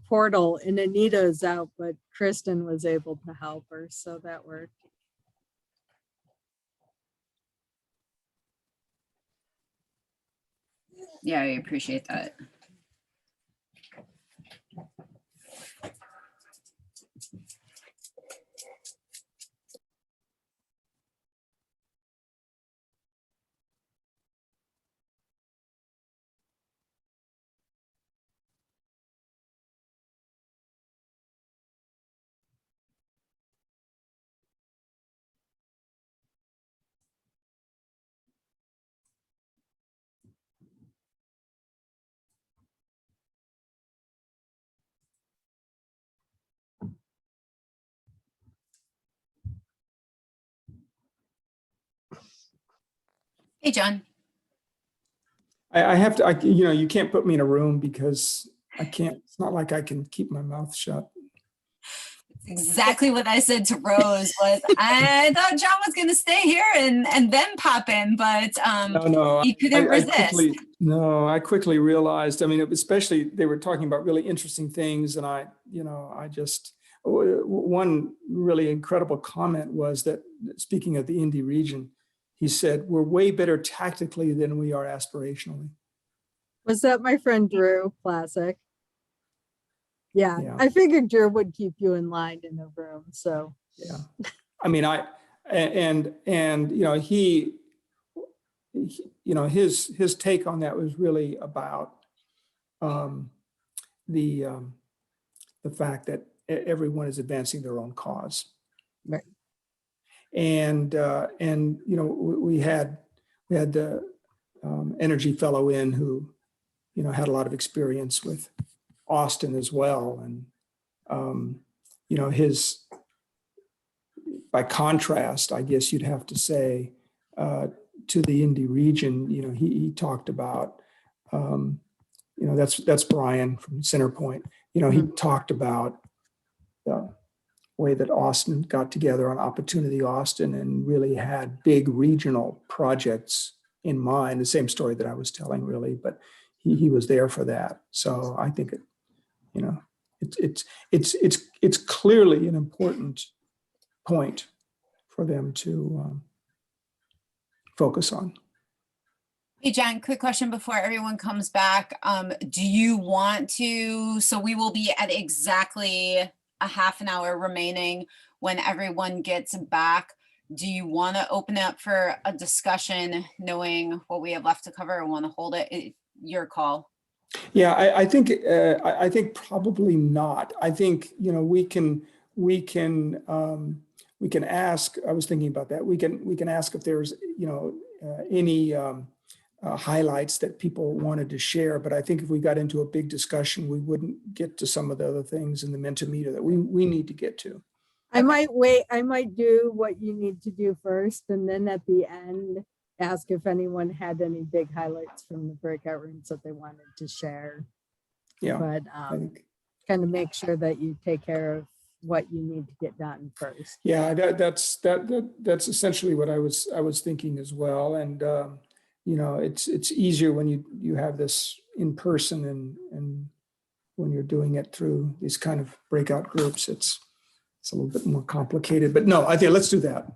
portal, and Anita's out, but Kristen was able to help her, so that worked. Yeah, I appreciate that. Hey, John. I have to, you can't put me in a room because I can't, it's not like I can keep my mouth shut. Exactly what I said to Rose was I thought John was going to stay here and then pop in, but No, he couldn't resist. I quickly realized, I mean, especially they were talking about really interesting things. And I just, one really incredible comment was that, speaking of the Indy region, he said, we're way better tactically than we are aspirationally. Was that my friend Drew? Classic. Yeah, Yeah. I figured Drew would keep you in line in the room. So Yeah. I mean, his take on that was really about the fact that everyone is advancing their own cause. Right. And we had the energy fellow in who, had a lot of experience with Austin as well. And, by contrast, I guess you'd have to say, to the Indy region, he talked about, that's Brian from Centerpoint. He talked about the way that Austin got together on Opportunity Austin and really had big regional projects in mind. The same story that I was telling, really, but he was there for that. So I think it's clearly an important point for them to focus on. Hey, John, quick question before everyone comes back. Do you want to, so we will be at exactly a half an hour remaining when everyone gets back. Do you want to open it up for a discussion knowing what we have left to cover, or want to hold it? Your call. Yeah, I think probably not. I think, we can ask, I was thinking about that. We can ask if there's, any highlights that people wanted to share. But I think if we got into a big discussion, we wouldn't get to some of the other things in the Mentimeter that we need to get to. I might wait. I might do what you need to do first, and then at the end, ask if anyone had any big highlights from the breakout rooms that they wanted to share. Yeah, But I think. kind of make sure that you take care of what you need to get done first. Yeah, that's essentially what I was thinking as well. And it's easier when you have this in person, and when you're doing it through these kind of breakout groups, it's a little bit more complicated. But no, I think let's do that.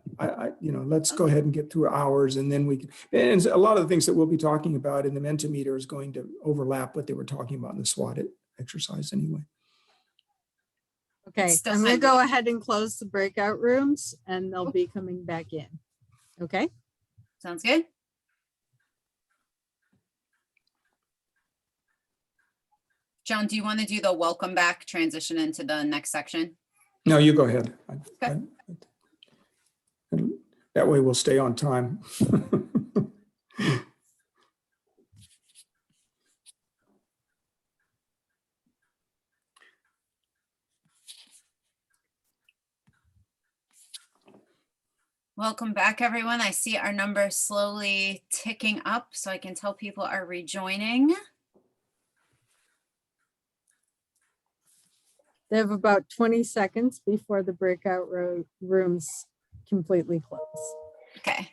Let's go ahead and get through ours, and then we can. And a lot of the things that we'll be talking about in the Mentimeter is going to overlap what they were talking about in the SWOT exercise anyway. Okay, I'm going to go ahead and close the breakout rooms, and they'll be coming back in. Okay. Sounds good. John, do you want to do the welcome back transition into the next section? No, you go ahead. Okay. That way we'll stay on time. Welcome back, everyone. I see our number slowly ticking up, so I can tell people are rejoining. They have about 20 seconds before the breakout rooms completely close. Okay.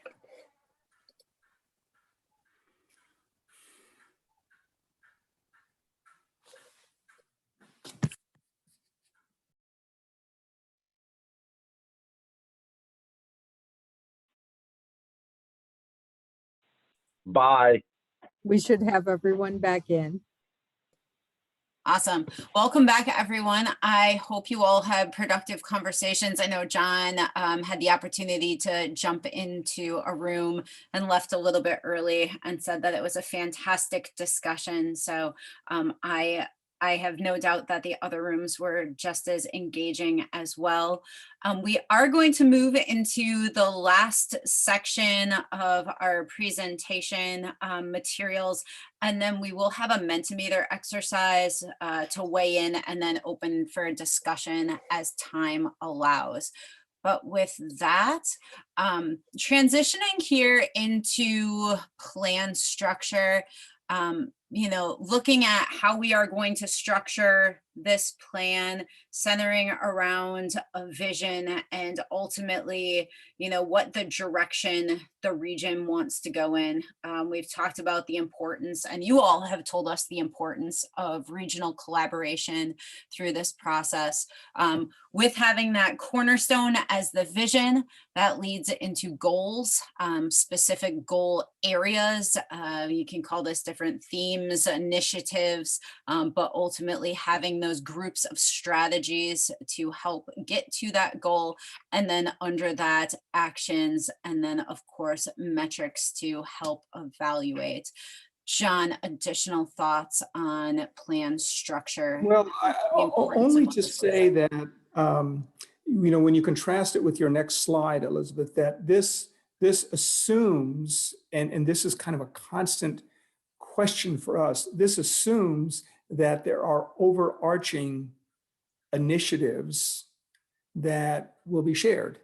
Bye. We should have everyone back in. Awesome. Welcome back, everyone. I hope you all had productive conversations. I know John had the opportunity to jump into a room and left a little bit early and said that it was a fantastic discussion. So I have no doubt that the other rooms were just as engaging as well. We are going to move into the last section of our presentation materials, and then we will have a Mentimeter exercise to weigh in and then open for discussion as time allows. But with that, transitioning here into plan structure, looking at how we are going to structure this plan centering around a vision and ultimately, what the direction the region wants to go in. We've talked about the importance, and you all have told us the importance of regional collaboration through this process. With having that cornerstone as the vision, that leads into goals, specific goal areas. You can call this different themes, initiatives, but ultimately having those groups of strategies to help get to that goal. And then under that, actions, and then of course, metrics to help evaluate. John, additional thoughts on plan structure? Well, the importance only of what to this say that, when you contrast it with your next slide, Elizabeth, that this assumes, and this is kind of a constant question for us, this assumes that there are overarching initiatives that will be shared.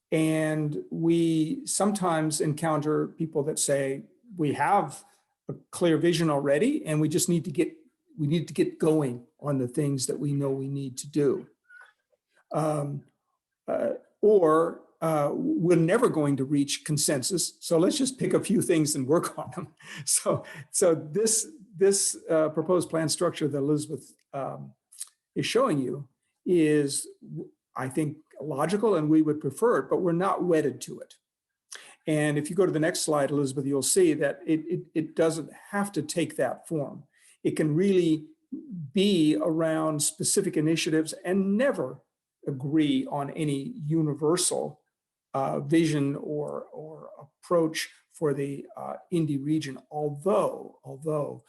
And we sometimes encounter people that say, we have a clear vision already, and we just need to get going on the things that we know we need to do. Or we're never going to reach consensus, so let's just pick a few things and work on them. So this proposed plan structure that Elizabeth is showing you is, I think, logical, and we would prefer it, but we're not wedded to it. And if you go to the next slide, Elizabeth, you'll see that it doesn't have to take that form. It can really be around specific initiatives and never agree on any universal vision or approach for the Indy region. Although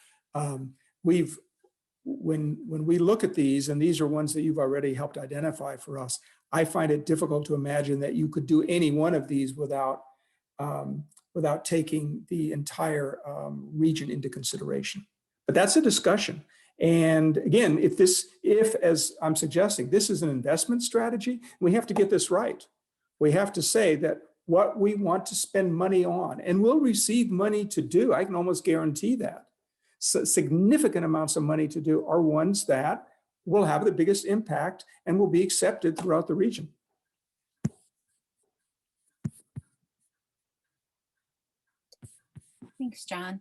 when we look at these, and these are ones that you've already helped identify for us, I find it difficult to imagine that you could do any one of these without taking the entire region into consideration. But that's a discussion. And again, if as I'm suggesting, this is an investment strategy, we have to get this right. We have to say that what we want to spend money on, and we'll receive money to do, I can almost guarantee that. So significant amounts of money to do are ones that will have the biggest impact and will be accepted throughout the region. Thanks, John.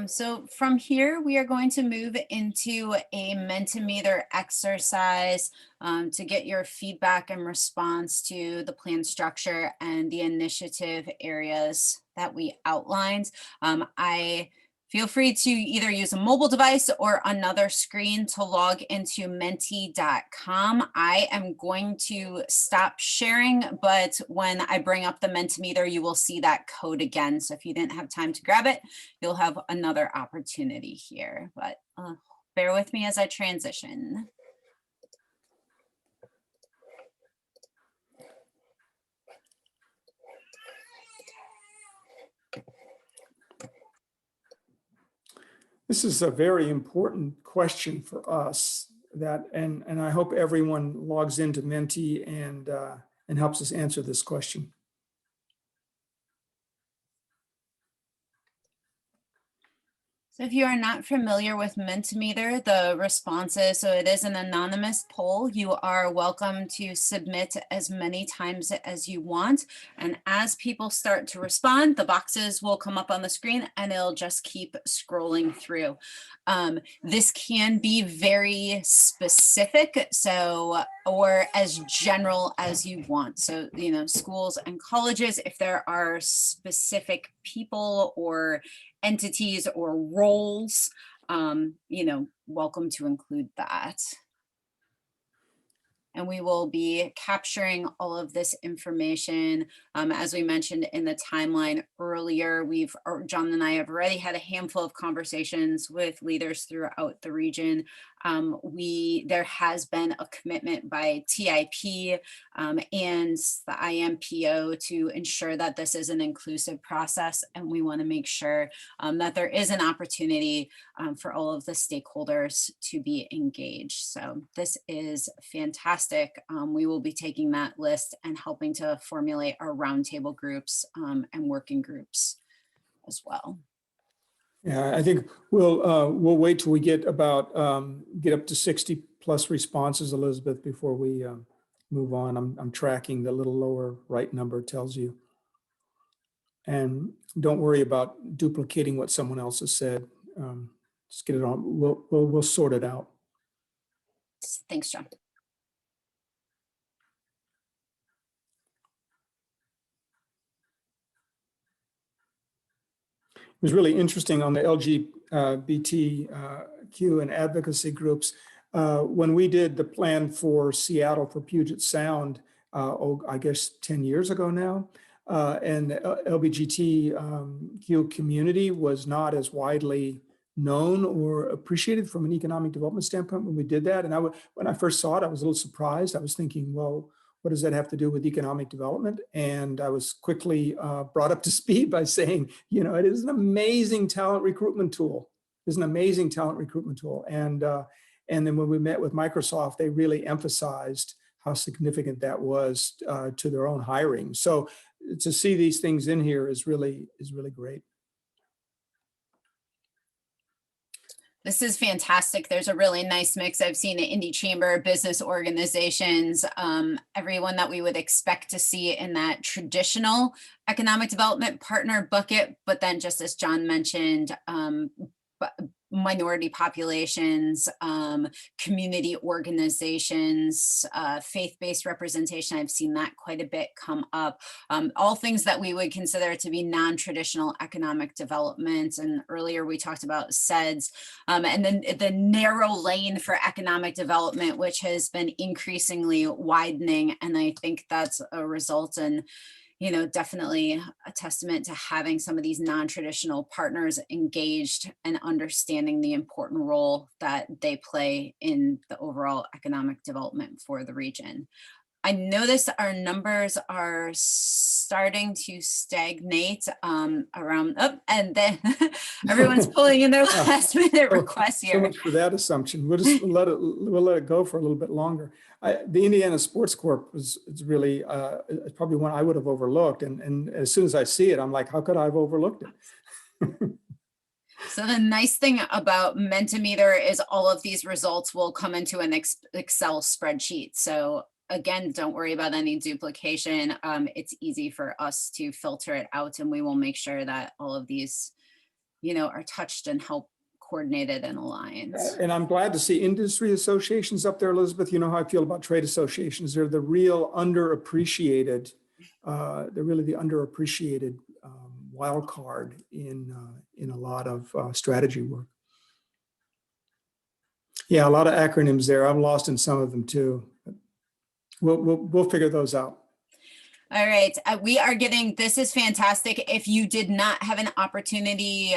So from here, we are going to move into a Mentimeter exercise to get your feedback and response to the plan structure and the initiative areas that we outlined. I feel free to either use a mobile device or another screen to log into menti.com. I am going to stop sharing, but when I bring up the Mentimeter, you will see that code again. So if you didn't have time to grab it, you'll have another opportunity here, but bear with me as I transition. This is a very important question for us, and I hope everyone logs into Menti and helps us answer this question. So if you are not familiar with Mentimeter, the responses, so it is an anonymous poll. You are welcome to submit as many times as you want. And as people start to respond, the boxes will come up on the screen and it'll just keep scrolling through. This can be very specific, or as general as you want. So, schools and colleges, if there are specific people or entities or roles, welcome to include that. And we will be capturing all of this information. As we mentioned in the timeline earlier, John and I have already had a handful of conversations with leaders throughout the region. There has been a commitment by TIP and the IMPO to ensure that this is an inclusive process. And we want to make sure that there is an opportunity for all of the stakeholders to be engaged. So this is fantastic. We will be taking that list and helping to formulate our roundtable groups and working groups as well. Yeah, I think we'll wait till we get up to 60+ plus responses, Elizabeth, before we move on. I'm tracking the little lower right number tells you. And don't worry about duplicating what someone else has said. Just get it on. We'll sort it out. Thanks, John. It was really interesting on the LGBTQ and advocacy groups. When we did the plan for Seattle for Puget Sound, I guess 10 years ago now, and the LGBTQ community was not as widely known or appreciated from an economic development standpoint when we did that. And when I first saw it, I was a little surprised. I was thinking, well, what does that have to do with economic development? And I was quickly brought up to speed by saying, it is an amazing talent recruitment tool. It's an amazing talent recruitment tool. And then when we met with Microsoft, they really emphasized how significant that was to their own hiring. So to see these things in here is really great. This is fantastic. There's a really nice mix. I've seen it indie chamber, business organizations, everyone that we would expect to see in that traditional economic development partner bucket. But then just as John mentioned, minority populations, community organizations, faith-based representation. I've seen that quite a bit come up. All things that we would consider to be non-traditional economic development. And earlier we talked about CEDS, and then the narrow lane for economic development, which has been increasingly widening. And I think that's a result in definitely a testament to having some of these non-traditional partners engaged and understanding the important role that they play in the overall economic development for the region. I notice our numbers are starting to stagnate around up, and then everyone's pulling in their last minute requests here. So much for that assumption. We'll just let it go for a little bit longer. The Indiana Sports Corp is really probably one I would have overlooked, and as soon as I see it, I'm like, how could I have overlooked it? So the nice thing about Mentimeter is all of these results will come into an Excel spreadsheet. So again, don't worry about any duplication. It's easy for us to filter it out, and we will make sure that all of these, are touched and help coordinated and aligned. And I'm glad to see industry associations up there, Elizabeth. You know how I feel about trade associations. They're the real underappreciated, wild card in a lot of strategy work. Yeah, a lot of acronyms there. I'm lost in some of them too. We'll figure those out. All right, we are getting, this is fantastic. If you did not have an opportunity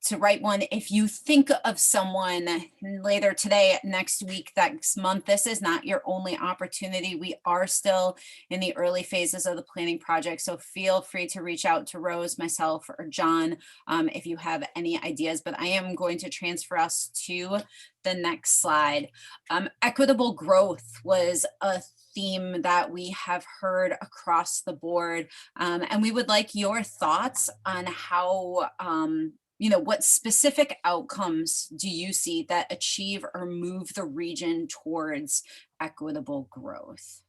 to write one, if you think of someone later today, next week, next month, this is not your only opportunity. We are still in the early phases of the planning project. So feel free to reach out to Rose, myself, or John if you have any ideas, but I am going to transfer us to the next slide. Equitable growth was a theme that we have heard across the board. And we would like your thoughts on how, what specific outcomes do you see that achieve or move the region towards equitable growth?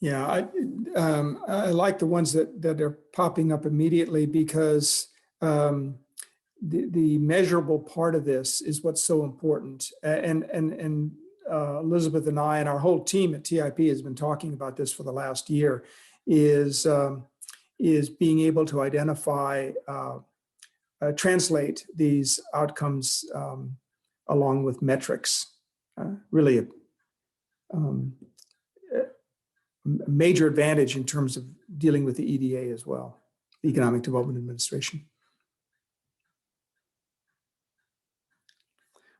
Yeah, I like the ones that are popping up immediately because the measurable part of this is what's so important. And Elizabeth and I and our whole team at TIP has been talking about this for the last year, is being able to identify, translate these outcomes along with metrics. Really a major advantage in terms of dealing with the EDA as well, the Economic Development Administration.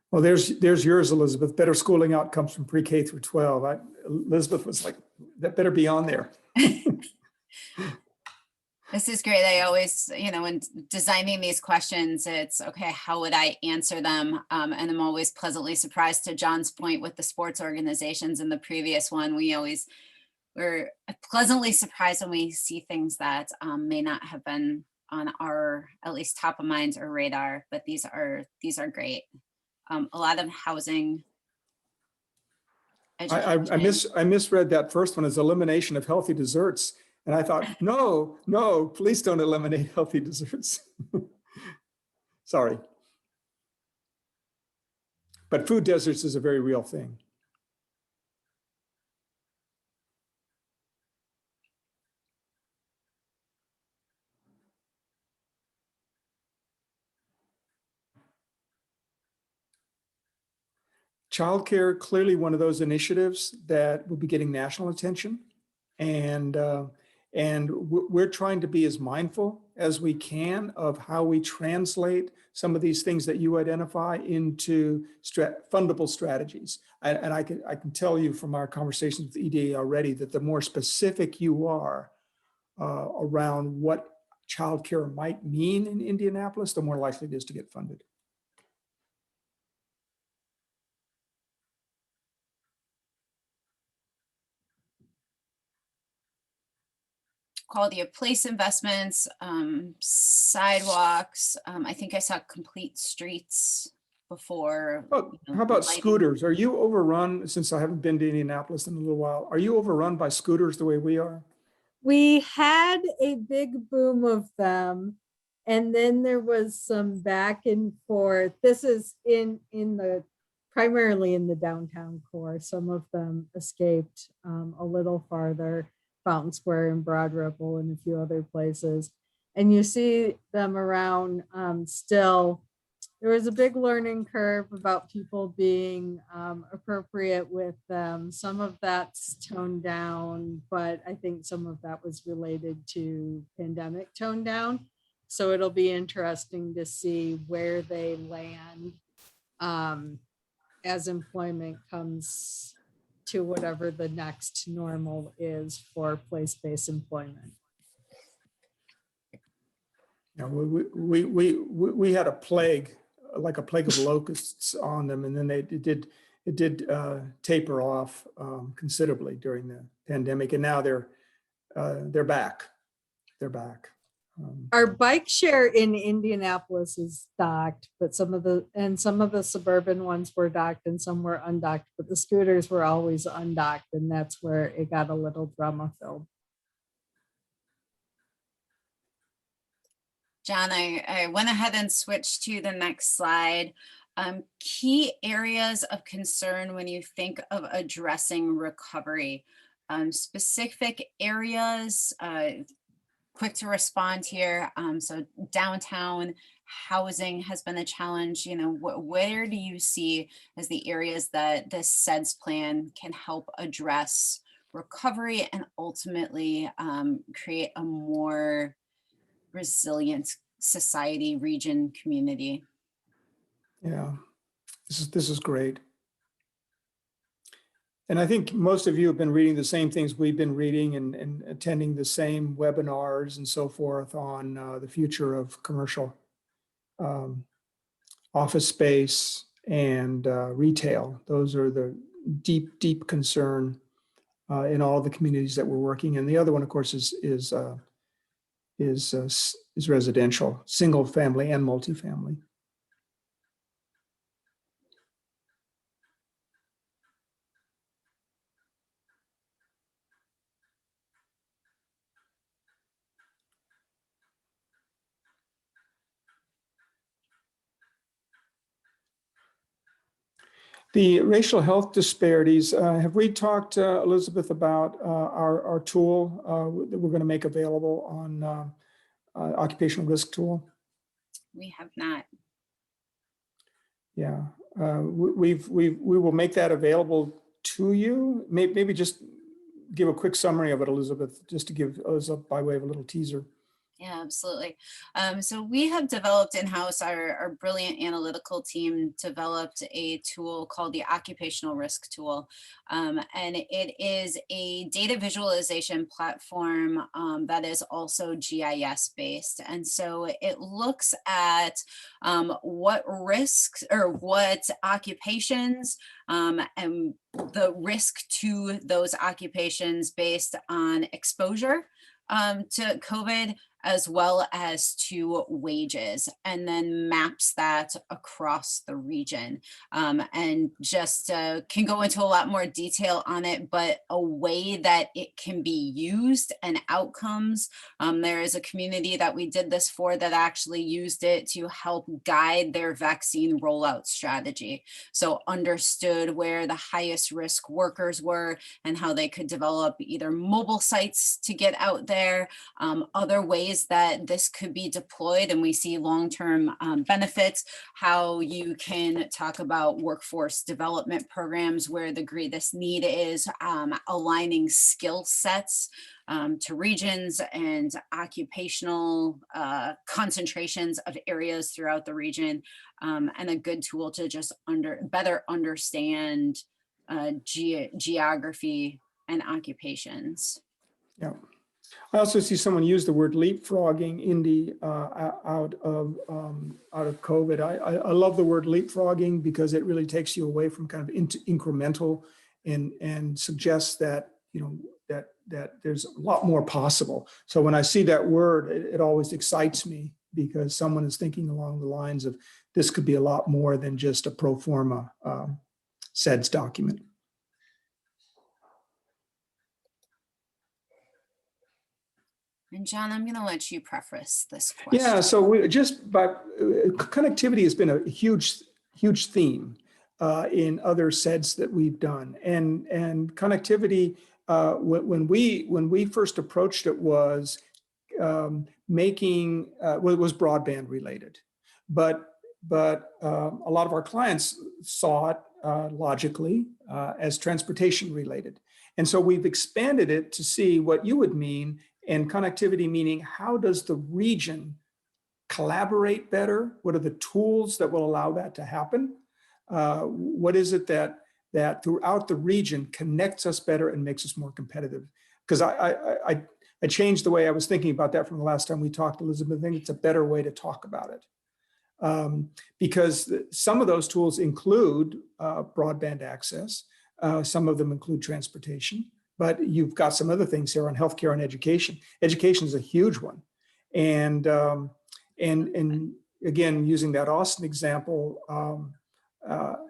Well, there's yours, Elizabeth. Better schooling outcomes from pre-K through 12. Elizabeth was like, that better be on there. This is great. I always, when designing these questions, it's okay, how would I answer them? And I'm always pleasantly surprised, to John's point with the sports organizations in the previous one. We're pleasantly surprised when we see things that may not have been on our, at least top of mind or radar, but these are great. A lot of housing. I education. misread that first one as elimination of healthy desserts. And I thought, no, please don't eliminate healthy desserts. Sorry. But food deserts is a very real thing. Childcare, clearly one of those initiatives that will be getting national attention. And we're trying to be as mindful as we can of how we translate some of these things that you identify into fundable strategies. And I can tell you from our conversations with EDA already that the more specific you are around what childcare might mean in Indianapolis, the more likely it is to get funded. Quality of place investments, sidewalks. I think I saw complete streets before. How about lighting. scooters? Are you overrun, since I haven't been to Indianapolis in a little while, are you overrun by scooters the way we are? We had a big boom of them, and then there was some back and forth. This is primarily in the downtown core. Some of them escaped a little farther, Fountain Square and Broad Ripple and a few other places. And you see them around still. There was a big learning curve about people being appropriate with them. Some of that's toned down, but I think some of that was related to pandemic tone down. So it'll be interesting to see where they land as employment comes to whatever the next normal is for place-based employment. You know, we had a plague, like a plague of locusts on them, and then it did taper off considerably during the pandemic, and now they're back. They're back. Our bike share in Indianapolis is docked, but some of the suburban ones were docked and some were undocked, but the scooters were always undocked, and that's where it got a little drama filled. John, I went ahead and switched to the next slide. Key areas of concern when you think of addressing recovery. Specific areas, quick to respond here. So downtown housing has been a challenge. You know, where do you see as the areas that the CEDS plan can help address recovery and ultimately create a more resilient society, region, community? Yeah, this is great. And I think most of you have been reading the same things we've been reading and attending the same webinars and so forth on the future of commercial office space and retail. Those are the deep concern in all the communities that we're working in. The other one, of course, is residential, single family and multifamily. The racial health disparities, have we talked, Elizabeth, about our tool that we're going to make available on occupational risk tool? We have not. Yeah, we will make that available to you. Maybe just give a quick summary of it, Elizabeth, just to give us by way of a little teaser. Yeah, absolutely. So we have developed in-house, our brilliant analytical team developed a tool called the Occupational Risk Tool. And it is a data visualization platform that is also GIS based. And so it looks at what risks or what occupations and the risk to those occupations based on exposure to COVID, as well as to wages, and then maps that across the region. And just can go into a lot more detail on it, but a way that it can be used and outcomes. There is a community that we did this for that actually used it to help guide their vaccine rollout strategy. So understood where the highest risk workers were and how they could develop either mobile sites to get out there, other ways that this could be deployed, and we see long-term benefits, how you can talk about workforce development programs where the greatest need is, aligning skill sets to regions and occupational concentrations of areas throughout the region, and a good tool to just better understand geography and occupations. Yeah. I also see someone use the word leapfrogging Indy out of COVID. I love the word leapfrogging because it really takes you away from kind of incremental and suggests that, you know, that there's a lot more possible. So when I see that word, it always excites me because someone is thinking along the lines of this could be a lot more than just a pro forma CEDS document. And John, I'm going to let you preface this question. Yeah, so connectivity has been a huge theme in other CEDS that we've done, and connectivity when we first approached it was was broadband related, but a lot of our clients saw it logically as transportation related, and so we've expanded it to see what you would mean. And connectivity meaning, how does the region collaborate better? What are the tools that will allow that to happen? What is it that throughout the region connects us better and makes us more competitive? Because I changed the way I was thinking about that from the last time we talked, Elizabeth. I think it's a better way to talk about it. Because some of those tools include broadband access. Some of them include transportation. But you've got some other things here on healthcare and education. Education is a huge one, and again, using that Austin example,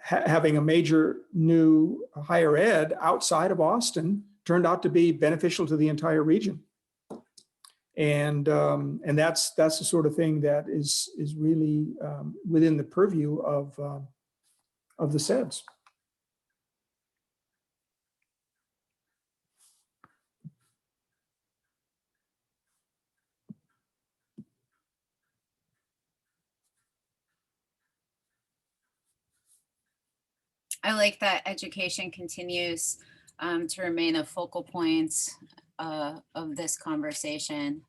having a major new higher ed outside of Austin turned out to be beneficial to the entire region, and that's the sort of thing that is really within the purview of the CEDS. I like that education continues to remain a focal point of this conversation.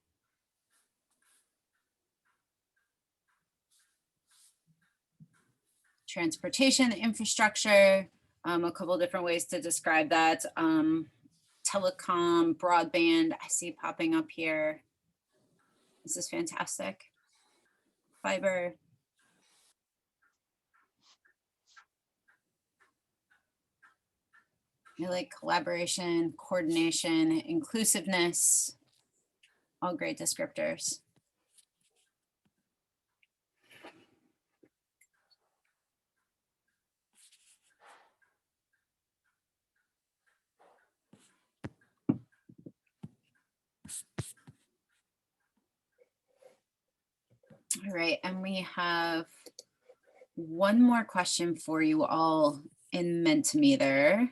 Transportation infrastructure, a couple different ways to describe that. Telecom, broadband, I see popping up here. This is fantastic. Fiber. I like collaboration, coordination, inclusiveness, all great descriptors. All right, and we have one more question for you all in Mentimeter.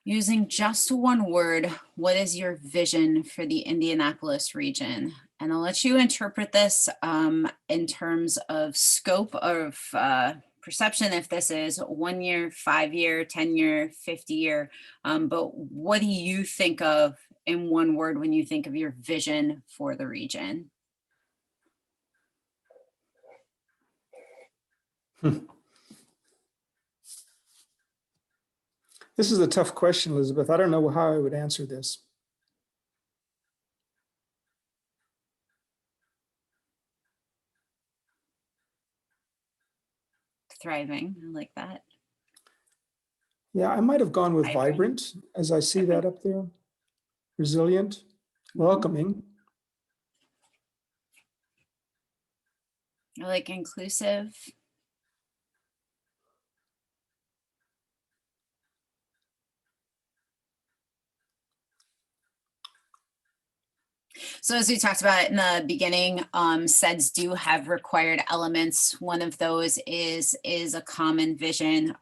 Using just one word, what is your vision for the Indianapolis region? And I'll let you interpret this in terms of scope of perception if this is 1 year, 5 year, 10 year, 50 year, but what do you think of in one word when you think of your vision for the region? This is a tough question, Elizabeth. I don't know how I would answer this. Thriving, I like that. Yeah, I might have gone with Vibrant. vibrant, as I see Okay. that up there. Resilient, welcoming. I like inclusive. So as we talked about in the beginning, CEDS do have required elements. One of those is a common vision.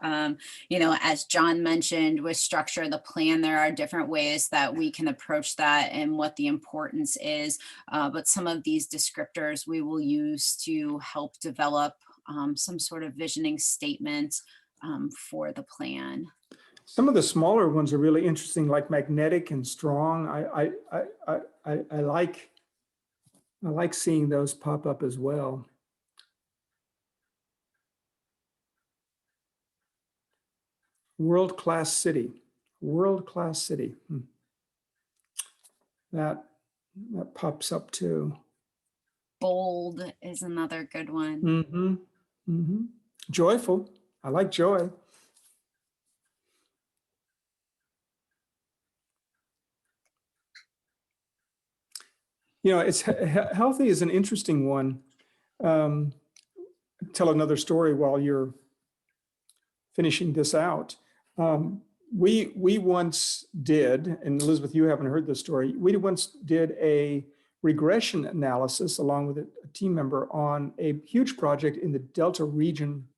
You know, as John mentioned, with structure of the plan, there are different ways that we can approach that and what the importance is. But some of these descriptors we will use to help develop some sort of visioning statement for the plan. Some of the smaller ones are really interesting, like magnetic and strong. I like seeing those pop up as well. World-class city, world-class city. That pops up too. Bold is another good one. Joyful. I like joy. You know, it's healthy is an interesting one. Tell another story while you're finishing this out. We once did, and Elizabeth, you haven't heard this story. We once did a regression analysis along with a team member on a huge project in the Delta region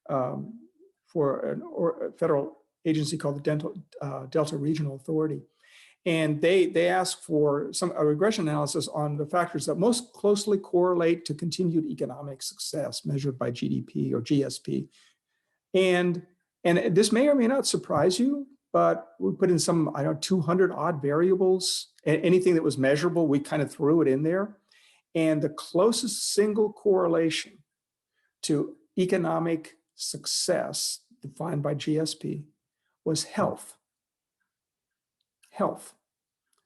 for a federal agency called the Delta Regional Authority. And they asked for a regression analysis on the factors that most closely correlate to continued economic success measured by GDP or GSP. And this may or may not surprise you, but we put in some, 200 odd variables. Anything that was measurable, we kind of threw it in there. And the closest single correlation to economic success defined by GSP was health. Health.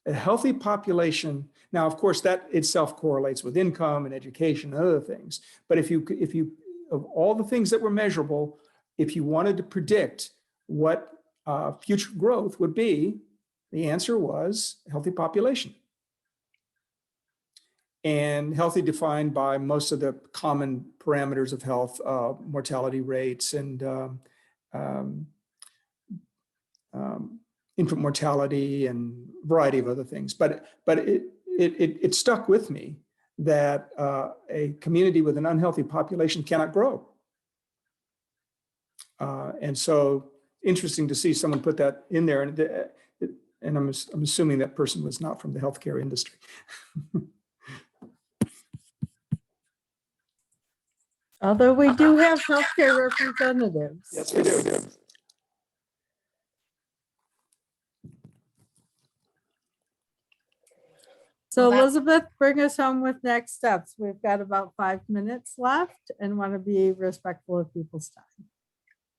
A healthy population. Now, of course, that itself correlates with income and education and other things. But if you of all the things that were measurable, if you wanted to predict what future growth would be, the answer was healthy population. And healthy defined by most of the common parameters of health, mortality rates and infant mortality and a variety of other things. But it stuck with me that a community with an unhealthy population cannot grow. And so interesting to see someone put that in there. And I'm assuming that person was not from the healthcare industry. Although we do have healthcare representatives. Yes, we do. So Well, that- Elizabeth, bring us home with next steps. We've got about 5 minutes left and want to be respectful of people's time.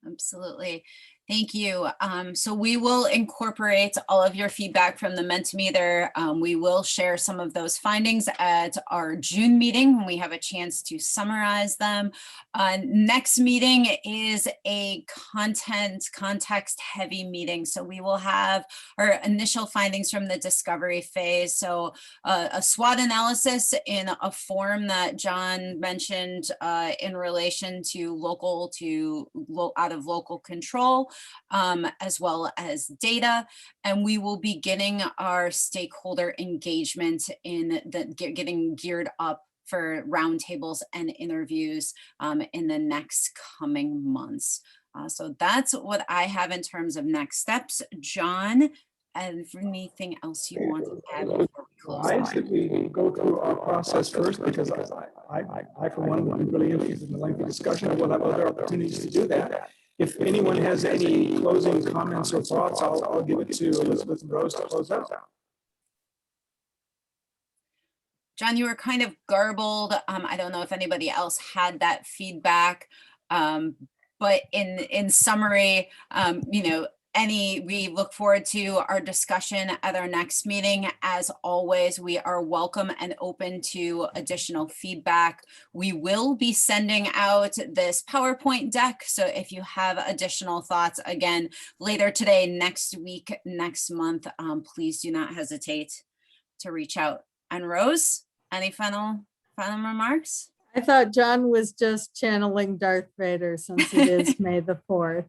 Absolutely. Thank you. So we will incorporate all of your feedback from the Mentimeter. We will share some of those findings at our June meeting when we have a chance to summarize them. Next meeting is a context heavy meeting. So we will have our initial findings from the discovery phase. So a SWOT analysis in a form that John mentioned in relation to out of local control, as well as data. And we will be beginning our stakeholder engagement in getting geared up for roundtables and interviews in the next coming months. So that's what I have in terms of next steps. John, anything else you want to add before we close? I said we go through our process first because I for one, would be really interested in the lengthy discussion, and we'll have other opportunities to do that. If anyone has any closing comments or thoughts, I'll give it to Elizabeth and Rose to close out. John, you were kind of garbled. I don't know if anybody else had that feedback, but in summary, we look forward to our discussion at our next meeting. As always, we are welcome and open to additional feedback. We will be sending out this PowerPoint deck. So if you have additional thoughts, again, later today, next week, next month, please do not hesitate to reach out. And Rose, any final remarks? I thought John was just channeling Darth Vader since it is May the 4th.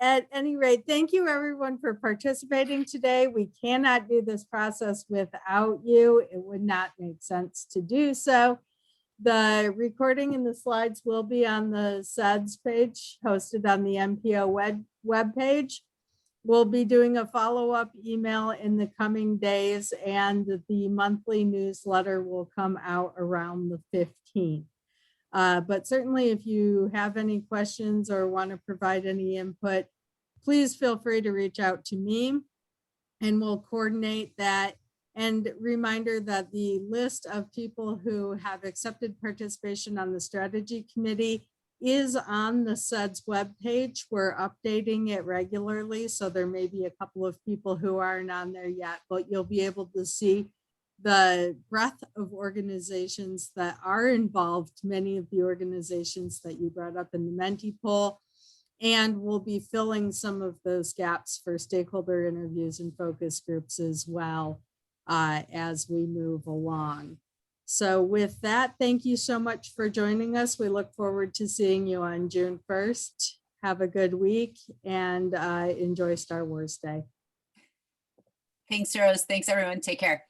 At any rate, thank you everyone for participating today. We cannot do this process without you. It would not make sense to do so. The recording and the slides will be on the CEDS page hosted on the MPO webpage. We'll be doing a follow-up email in the coming days, and the monthly newsletter will come out around the 15th. But certainly if you have any questions or want to provide any input, please feel free to reach out to me and we'll coordinate that. And reminder that the list of people who have accepted participation on the strategy committee is on the CEDS webpage. We're updating it regularly, so there may be a couple of people who aren't on there yet, but you'll be able to see the breadth of organizations that are involved, many of the organizations that you brought up in the Menti poll, and we'll be filling some of those gaps for stakeholder interviews and focus groups as well as we move along. So with that, thank you so much for joining us. We look forward to seeing you on June 1st. Have a good week and enjoy Star Wars Day. Thanks, Rose. Thanks, everyone. Take care.